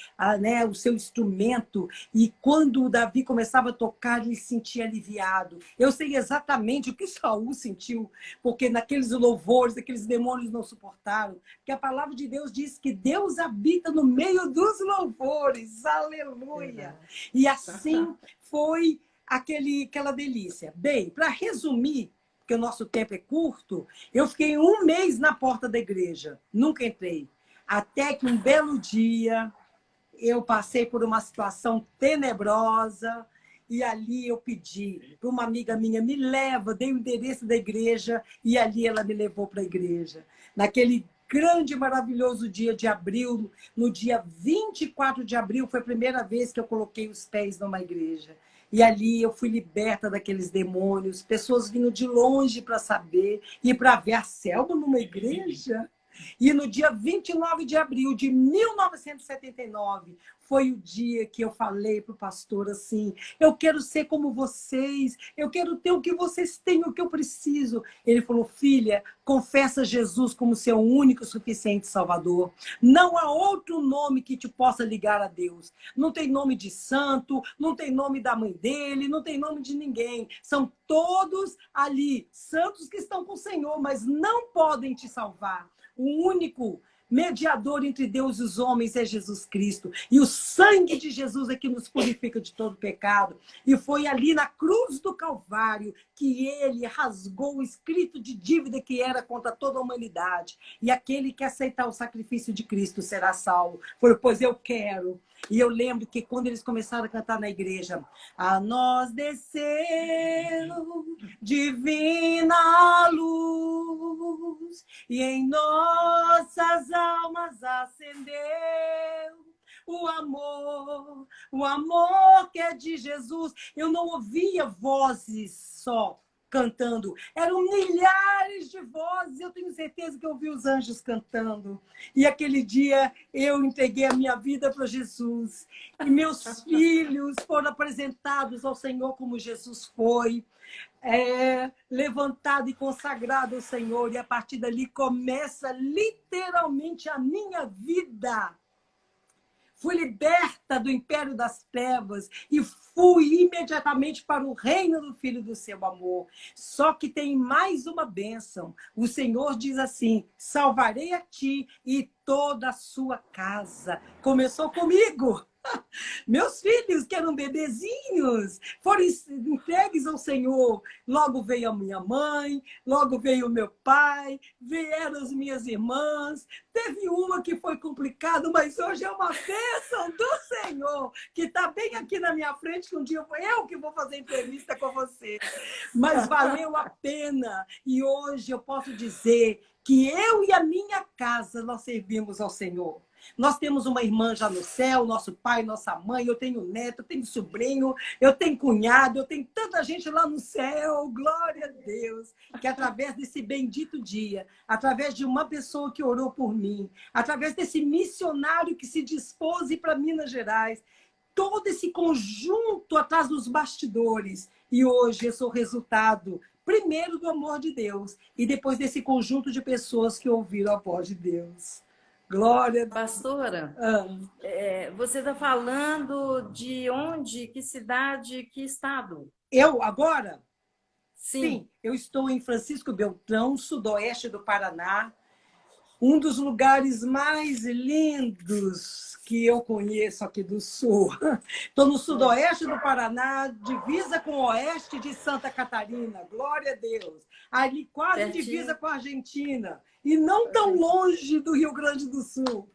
C: o seu instrumento, e quando o Davi começava a tocar, ele se sentia aliviado. Eu sei exatamente o que Saul sentiu, porque naqueles louvores, aqueles demônios não suportaram, porque a palavra de Deus diz que Deus habita no meio dos louvores, aleluia! E assim foi aquela delícia. Bem, para resumir, porque o nosso tempo é curto, eu fiquei 1 mês na porta da igreja, nunca entrei. Até que um belo dia eu passei por uma situação tenebrosa, e ali eu pedi para uma amiga minha, me leva, dei o endereço da igreja, e ali ela me levou para a igreja. Naquele grande e maravilhoso dia de abril, no dia 24 de abril, foi a primeira vez que eu coloquei os pés numa igreja. E ali eu fui liberta daqueles demônios, pessoas vinham de longe para saber, e para ver a Selma numa igreja. E no dia 29 de abril de 1979, foi o dia que eu falei para o pastor assim, eu quero ser como vocês, eu quero ter o que vocês têm, o que eu preciso. Ele falou, filha, confessa Jesus como seu único e suficiente Salvador. Não há outro nome que te possa ligar a Deus. Não tem nome de santo, não tem nome da mãe dele, não tem nome de ninguém. São todos ali, santos que estão com o Senhor, mas não podem te salvar. O único mediador entre Deus e os homens é Jesus Cristo. E o sangue de Jesus é que nos purifica de todo pecado. E foi ali na cruz do Calvário que ele rasgou o escrito de dívida que era contra toda a humanidade. E aquele que aceitar o sacrifício de Cristo será salvo. Foi, pois eu quero. E eu lembro que quando eles começaram a cantar na igreja, a nós desceu divina luz, e em nossas almas acendeu o amor que é de Jesus. Eu não ouvia vozes só cantando, eram milhares de vozes, eu tenho certeza que eu ouvi os anjos cantando. E aquele dia eu entreguei a minha vida para Jesus, e meus filhos foram apresentados ao Senhor como Jesus foi, levantado e consagrado ao Senhor, e a partir dali começa literalmente a minha vida. Fui liberta do império das trevas e fui imediatamente para o reino do Filho do seu amor. Só que tem mais uma bênção. O Senhor diz assim, salvarei a ti e toda a sua casa. Começou comigo. Meus filhos, que eram bebezinhos, foram entregues ao Senhor. Logo veio a minha mãe, logo veio o meu pai, vieram as minhas irmãs. Teve uma que foi complicada, mas hoje é uma bênção do Senhor, que está bem aqui na minha frente, que um dia eu que vou fazer entrevista com você. Mas valeu a pena. E hoje eu posso dizer que eu e a minha casa, nós servimos ao Senhor. Nós temos uma irmã já no céu, nosso pai, nossa mãe, eu tenho neto, eu tenho sobrinho, eu tenho cunhado, eu tenho tanta gente lá no céu, glória a Deus, que através desse bendito dia, através de uma pessoa que orou por mim, através desse missionário que se dispôs para Minas Gerais, todo esse conjunto atrás dos bastidores, e hoje eu sou resultado, primeiro do amor de Deus, e depois desse conjunto de pessoas que ouviram a voz de Deus. Glória a Deus.
A: Pastora, você está falando de onde, que cidade, que estado?
C: Eu agora?
A: Sim.
C: Eu estou em Francisco Beltrão, sudoeste do Paraná, um dos lugares mais lindos que eu conheço aqui do sul. Estou no sudoeste do Paraná, divisa com o oeste de Santa Catarina, glória a Deus. Ali quase
A: Certinho.
C: divisa com a Argentina, e não tão longe do Rio Grande do Sul.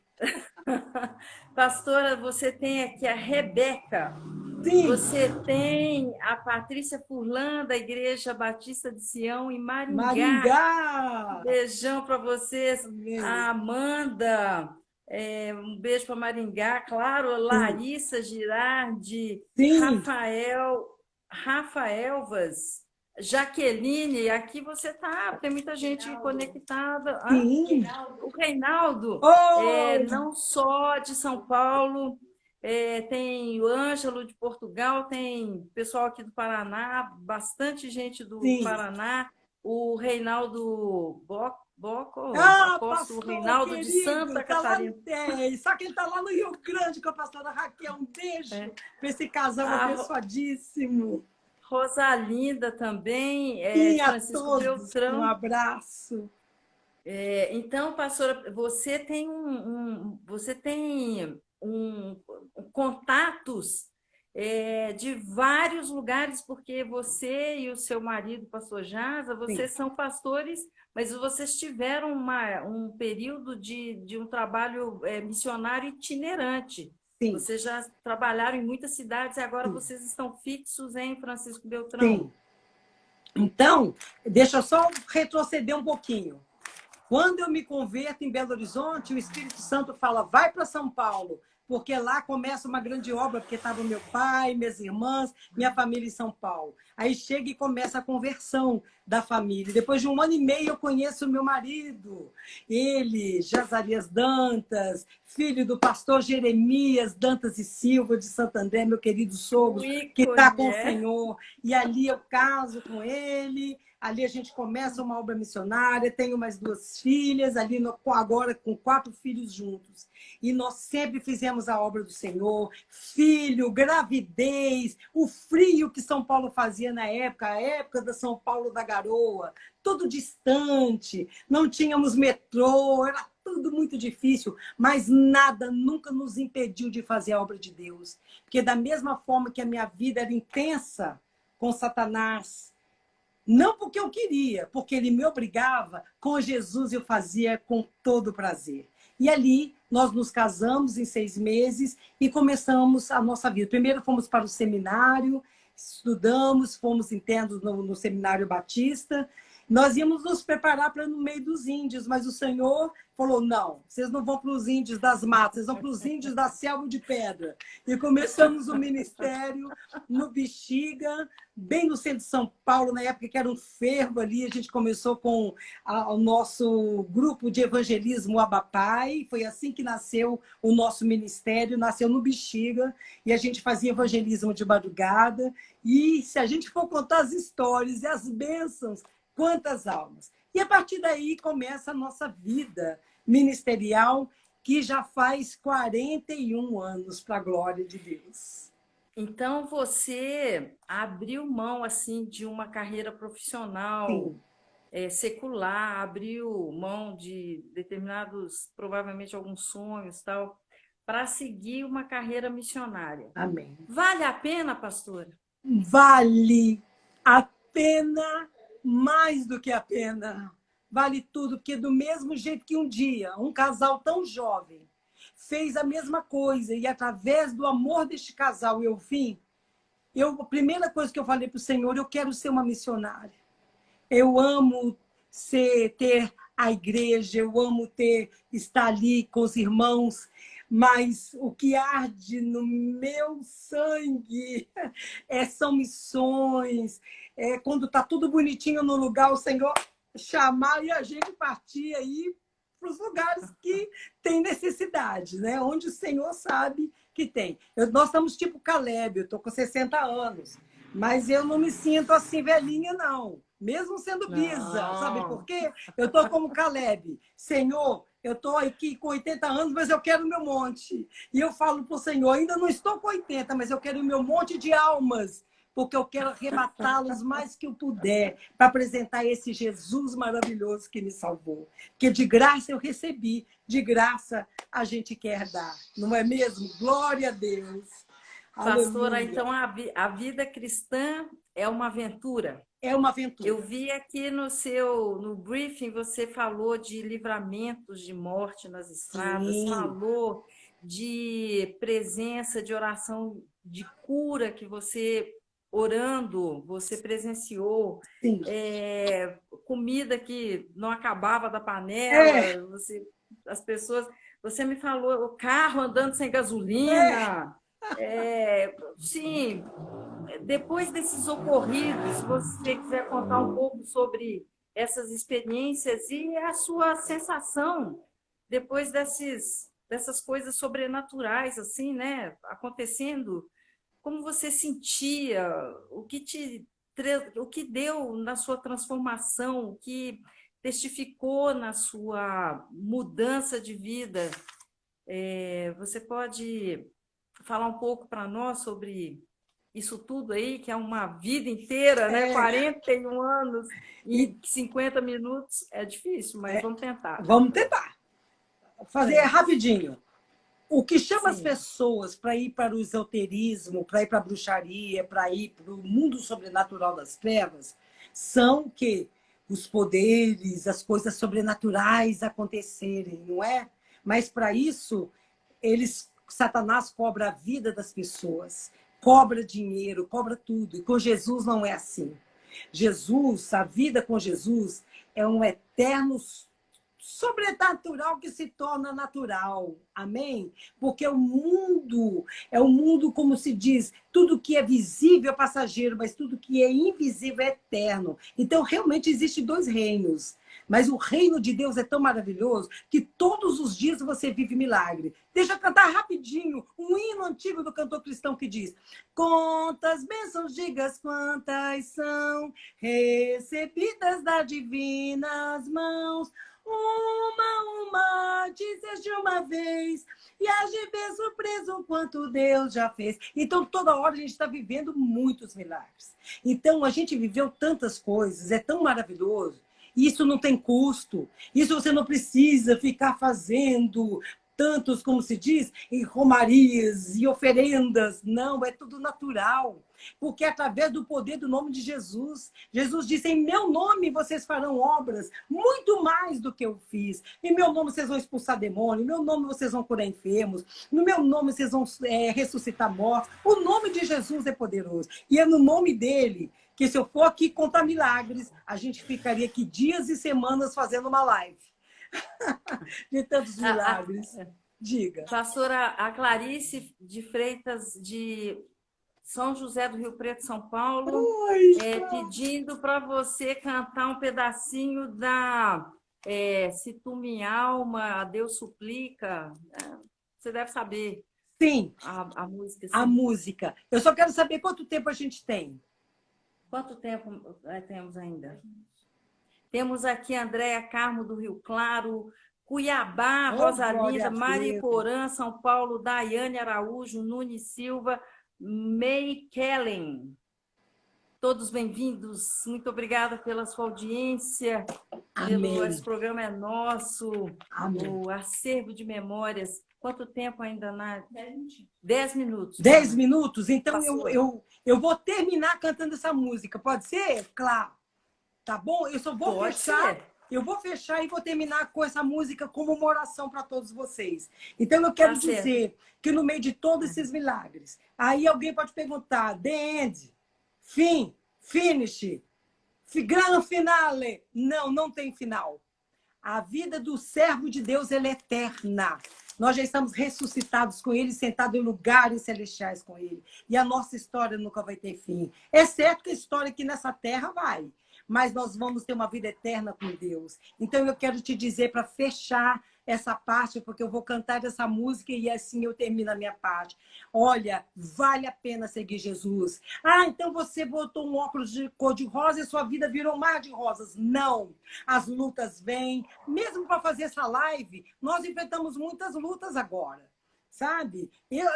A: Pastora, você tem aqui a Rebeca.
C: Sim.
A: Você tem a Patrícia Furlan, da Igreja Batista de Sião, em Maringá.
C: Maringá!
A: Beijão para vocês. A Amanda, um beijo para Maringá. Claro, Larissa Girardi,
C: Sim.
A: Rafaelvas, Jaqueline, aqui você está, tem muita gente conectada.
C: Sim.
A: O Reinaldo, não só de São Paulo, tem o Ângelo de Portugal, tem pessoal aqui do Paraná, bastante gente do Paraná, o Reinaldo Boco, apóstolo Reinaldo
C: querido,
A: de Santa Catarina.
C: Só que ele está lá no Rio Grande com a pastora Raquel. Um beijo para esse casal abençoadíssimo.
A: Rosalinda também,
C: Sim,
A: de
C: a
A: Francisco
C: todos,
A: Beltrão.
C: um abraço.
A: Então, pastora, você tem contatos de vários lugares, porque você e o seu marido, pastor Jaza, vocês são pastores, mas vocês tiveram um período de um trabalho missionário itinerante.
C: Sim.
A: Vocês já trabalharam em muitas cidades e agora vocês estão fixos em Francisco Beltrão.
C: Sim. Então, deixa eu só retroceder um pouquinho. Quando eu me converto em Belo Horizonte, o Espírito Santo fala, vai para São Paulo, porque lá começa uma grande obra, porque estava meu pai, minhas irmãs, minha família em São Paulo. Aí chega e começa a conversão da família. Depois de 1 ano e meio, eu conheço o meu marido. Ele, Jazarias Dantas, filho do pastor Jeremias Dantas e Silva, de Santo André, meu querido sogro, que está com o Senhor. E ali eu caso com ele. Ali a gente começa uma obra missionária, tenho mais 2 filhas, ali agora com 4 filhos juntos. E nós sempre fizemos a obra do Senhor, filho, gravidez, o frio que São Paulo fazia na época, a época da São Paulo da Garoa, tudo distante, não tínhamos metrô, era tudo muito difícil, mas nada nunca nos impediu de fazer a obra de Deus. Porque da mesma forma que a minha vida era intensa com Satanás, não porque eu queria, porque ele me obrigava, com Jesus eu fazia com todo prazer. E ali nós nos casamos em 6 meses e começamos a nossa vida. Primeiro fomos para o seminário, estudamos, fomos internos no Seminário Batista. Nós íamos nos preparar para no meio dos índios, mas o Senhor falou, não, vocês não vão para os índios das matas, vocês vão para os índios da selva de pedra. E começamos o ministério no Bexiga, bem no centro de São Paulo, na época que era um fervo ali. A gente começou com o nosso grupo de evangelismo Abapai. Foi assim que nasceu o nosso ministério, nasceu no Bexiga, e a gente fazia evangelismo de madrugada. E se a gente for contar as histórias e as bênçãos, quantas almas! E a partir daí começa a nossa vida ministerial, que já faz 41 anos, para a glória de Deus.
A: Então, você abriu mão assim de uma carreira profissional secular, abriu mão de determinados, provavelmente alguns sonhos, tal, para seguir uma carreira missionária.
C: Amém.
A: Vale a pena, pastora?
C: Vale a pena, mais do que a pena. Vale tudo, porque do mesmo jeito que um dia um casal tão jovem fez a mesma coisa e através do amor deste casal a primeira coisa que eu falei para o Senhor, eu quero ser uma missionária. Eu amo ter a igreja, eu amo estar ali com os irmãos, mas o que arde no meu sangue são missões. Quando está tudo bonitinho no lugar, o Senhor chamar e a gente partir aí para os lugares que tem necessidade, né? Onde o Senhor sabe que tem. Nós estamos tipo Caleb, eu estou com 60 anos, mas eu não me sinto assim velhinha, não. Mesmo sendo bisa, sabe por quê? Eu estou como Caleb. Senhor, eu estou aqui com 80 anos, mas eu quero o meu monte. E eu falo para o Senhor, ainda não estou com 80, mas eu quero o meu monte de almas, porque eu quero arrebatá-los mais que eu puder, para apresentar esse Jesus maravilhoso que me salvou. Que de graça eu recebi, de graça a gente quer dar. Não é mesmo? Glória a Deus.
A: Pastora,
C: Aleluia.
A: então a vida cristã é uma aventura.
C: É uma aventura.
A: Eu vi aqui no briefing, você falou de livramentos de morte nas estradas,
C: Sim.
A: falou de presença, de oração, de cura que você, orando, você presenciou.
C: Sim.
A: Comida que não acabava da panela, as pessoas... Você me falou, o carro andando sem gasolina... sim, depois desses ocorridos, se você quiser contar um pouco sobre essas experiências e a sua sensação depois dessas coisas sobrenaturais, assim, né, acontecendo, como você sentia, o que deu na sua transformação, o que testificou na sua mudança de vida. Você pode falar um pouco para nós sobre isso tudo aí, que é uma vida inteira, né? 41 anos e 50 minutos é difícil, mas vamos tentar.
C: Vamos tentar. Fazer rapidinho. O que chama as
A: Sim.
C: pessoas para ir para o esoterismo, para ir para a bruxaria, para ir para o mundo sobrenatural das trevas, são que os poderes, as coisas sobrenaturais acontecerem, não é? Mas para isso, Satanás cobra a vida das pessoas, cobra dinheiro, cobra tudo. E com Jesus não é assim. Jesus, a vida com Jesus é um eterno sobrenatural que se torna natural. Amém? Porque o mundo é um mundo, como se diz, tudo que é visível é passageiro, mas tudo que é invisível é eterno. Então, realmente, existem dois reinos. Mas o reino de Deus é tão maravilhoso que todos os dias você vive milagre. Deixa eu cantar rapidinho um hino antigo do cantor cristão que diz: quantas bênçãos, digas quantas são recebidas das divinas mãos. Uma, dizes de uma vez, e hás de ver surpreso o quanto Deus já fez. Então, toda hora a gente está vivendo muitos milagres. Então, a gente viveu tantas coisas, é tão maravilhoso. Isso não tem custo. Isso você não precisa ficar fazendo tantos, como se diz, em romarias e oferendas. Não, é tudo natural. Porque é através do poder do nome de Jesus. Jesus disse, em meu nome vocês farão obras muito mais do que eu fiz. Em meu nome vocês vão expulsar demônio. Em meu nome vocês vão curar enfermos. No meu nome vocês vão ressuscitar mortos. O nome de Jesus é poderoso. E é no nome dele que, se eu for aqui contar milagres, a gente ficaria aqui dias e semanas fazendo uma live. De tantos milagres. Diga.
A: Pastora, a Clarice de Freitas, de São José do Rio Preto, São Paulo, pedindo para você cantar um pedacinho da Se Tu Minha Alma, a Deus Suplica. Você deve saber.
C: Sim.
A: A música. Sim.
C: A música. Eu só quero saber quanto tempo a gente tem.
A: Quanto tempo temos ainda? Temos aqui Andréia Carmo, do Rio Claro, Cuiabá, Rosalinda, Mariporã, São Paulo, Daiane Araújo, Nunes Silva, May Kellen. Todos bem-vindos. Muito obrigada pela sua audiência.
C: Amém.
A: Esse programa é nosso.
C: Amém.
A: O Acervo de Memórias Quanto tempo ainda, Nádia?
B: 10 minutinhos.
A: 10 minutos.
C: 10 minutos? Então
A: Passou.
C: eu vou terminar cantando essa música. Pode ser? Claro. Tá bom? Eu só vou
A: Pode
C: fechar.
A: ser.
C: Eu vou fechar e vou terminar com essa música como uma oração para todos vocês. Então, eu quero
A: Tá certo.
C: dizer que no meio de todos esses milagres, aí alguém pode perguntar, the end, fim, finish, grande finale. Não, não tem final. A vida do servo de Deus ela é eterna. Nós já estamos ressuscitados com Ele, sentados em lugares celestiais com Ele. E a nossa história nunca vai ter fim. É certo que a história aqui nessa terra vai. Mas nós vamos ter uma vida eterna com Deus. Então, eu quero te dizer, para fechar essa parte, porque eu vou cantar essa música e assim eu termino a minha parte. Olha, vale a pena seguir Jesus. Ah, então você botou um óculos de cor-de-rosa e sua vida virou um mar de rosas. Não. As lutas vêm. Mesmo para fazer essa live, nós enfrentamos muitas lutas agora. Sabe?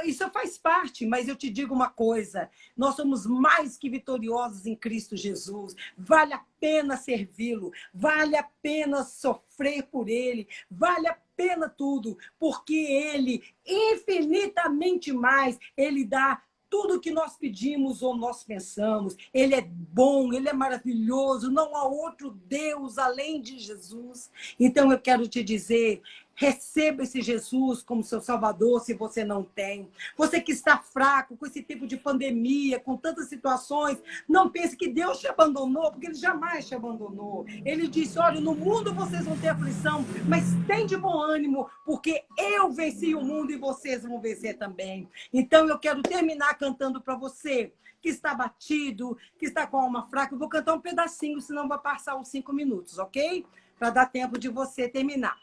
C: Isso faz parte, mas eu te digo uma coisa. Nós somos mais que vitoriosos em Cristo Jesus. Vale a pena servi-lo. Vale a pena sofrer por Ele. Vale a pena tudo. Porque Ele, infinitamente mais, Ele dá tudo que nós pedimos ou nós pensamos. Ele é bom, Ele é maravilhoso. Não há outro Deus além de Jesus. Então eu quero te dizer, receba esse Jesus como seu Salvador, se você não tem. Você que está fraco com esse tipo de pandemia, com tantas situações, não pense que Deus te abandonou, porque Ele jamais te abandonou. Ele disse, olha, no mundo vocês vão ter aflição, mas tem de bom ânimo, porque eu venci o mundo e vocês vão vencer também. Então eu quero terminar cantando para você, que está batido, que está com a alma fraca. Eu vou cantar um pedacinho, senão vai passar uns 5 minutos, ok? Para dar tempo de você terminar.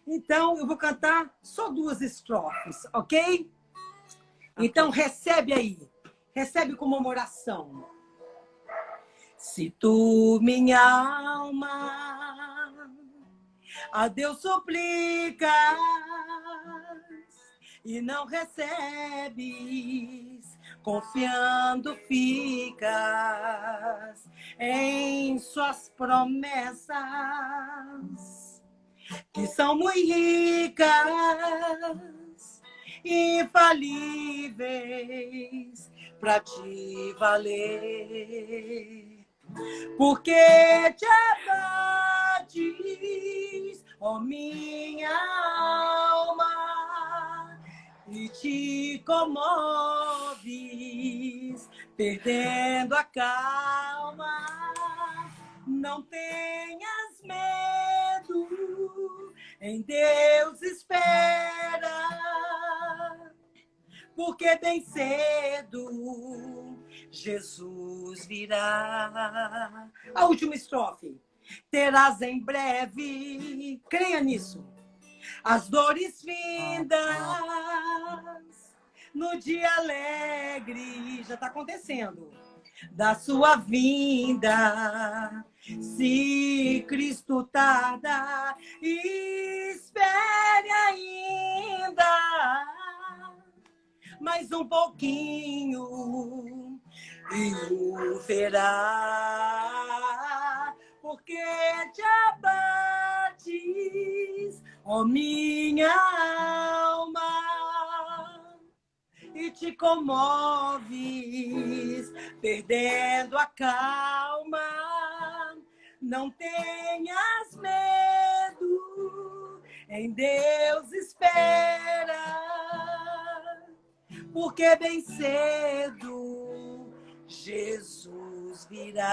C: Então, eu vou cantar só 2 estrofes, ok? Então, recebe aí. Recebe como uma oração. Se tu, minha alma, a Deus suplicas e não recebes, confiando ficas em suas promessas, que são muito ricas, infalíveis, para te valer. Porque te abates, ó minha alma, e te comoves, perdendo a calma. Não tenhas medo, em Deus espera, porque bem cedo Jesus virá. A última estrofe. Terás em breve, creia nisso, as dores vindas no dia alegre, já está acontecendo, da sua vinda. Se Cristo tarda, espere ainda mais um pouquinho e o verá, porque te abates, ó minha alma, e te comoves, perdendo a calma. Não tenhas medo, em Deus espera, porque bem cedo Jesus virá.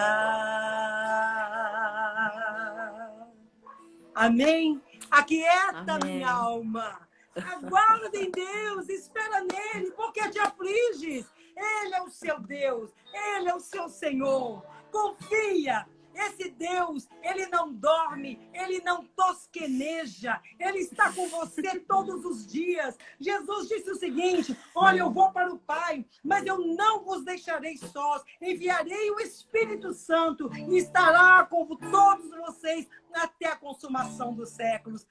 C: Amém? Aquieta,
A: Amém.
C: minha alma. Aguarda em Deus, espera nele, porque te afliges. Ele é o seu Deus, ele é o seu Senhor. Confia. Esse Deus, ele não dorme, ele não tosqueneja, ele está com você todos os dias. Jesus disse o seguinte: olha, eu vou para o Pai, mas eu não vos deixarei sós, enviarei o Espírito Santo e estará com todos vocês até a consumação dos séculos.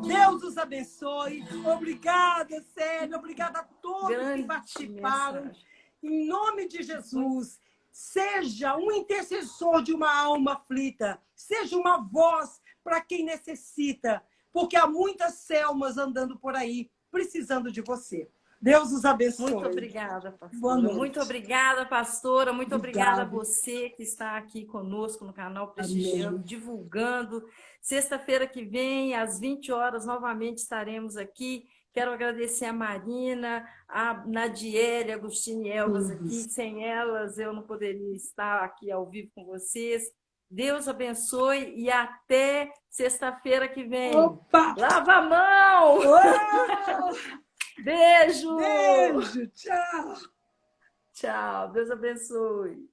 C: Deus os abençoe. Obrigada, Célia, obrigada a todos que participaram.
A: Mensagem.
C: Em nome de Jesus. Seja um intercessor de uma alma aflita. Seja uma voz para quem necessita. Porque há muitas Selmas andando por aí. precisando de você. Deus os abençoe.
A: Muito obrigada, pastora.
C: Boa noite.
A: Muito obrigada, pastora. Muito obrigada a
C: Obrigada.
A: você que está aqui conosco no canal
C: Amém.
A: Prestigiando, divulgando. Sexta-feira que vem, às 20 horas, novamente estaremos aqui. Quero agradecer a Marina, a Nadiele, a Agostinho e Elvas aqui. Sem elas, eu não poderia estar aqui ao vivo com vocês. Deus abençoe e até sexta-feira que vem.
C: Opa!
A: Lava a mão!
C: Uau!
A: Beijo!
C: Beijo, tchau!
A: Tchau, Deus abençoe.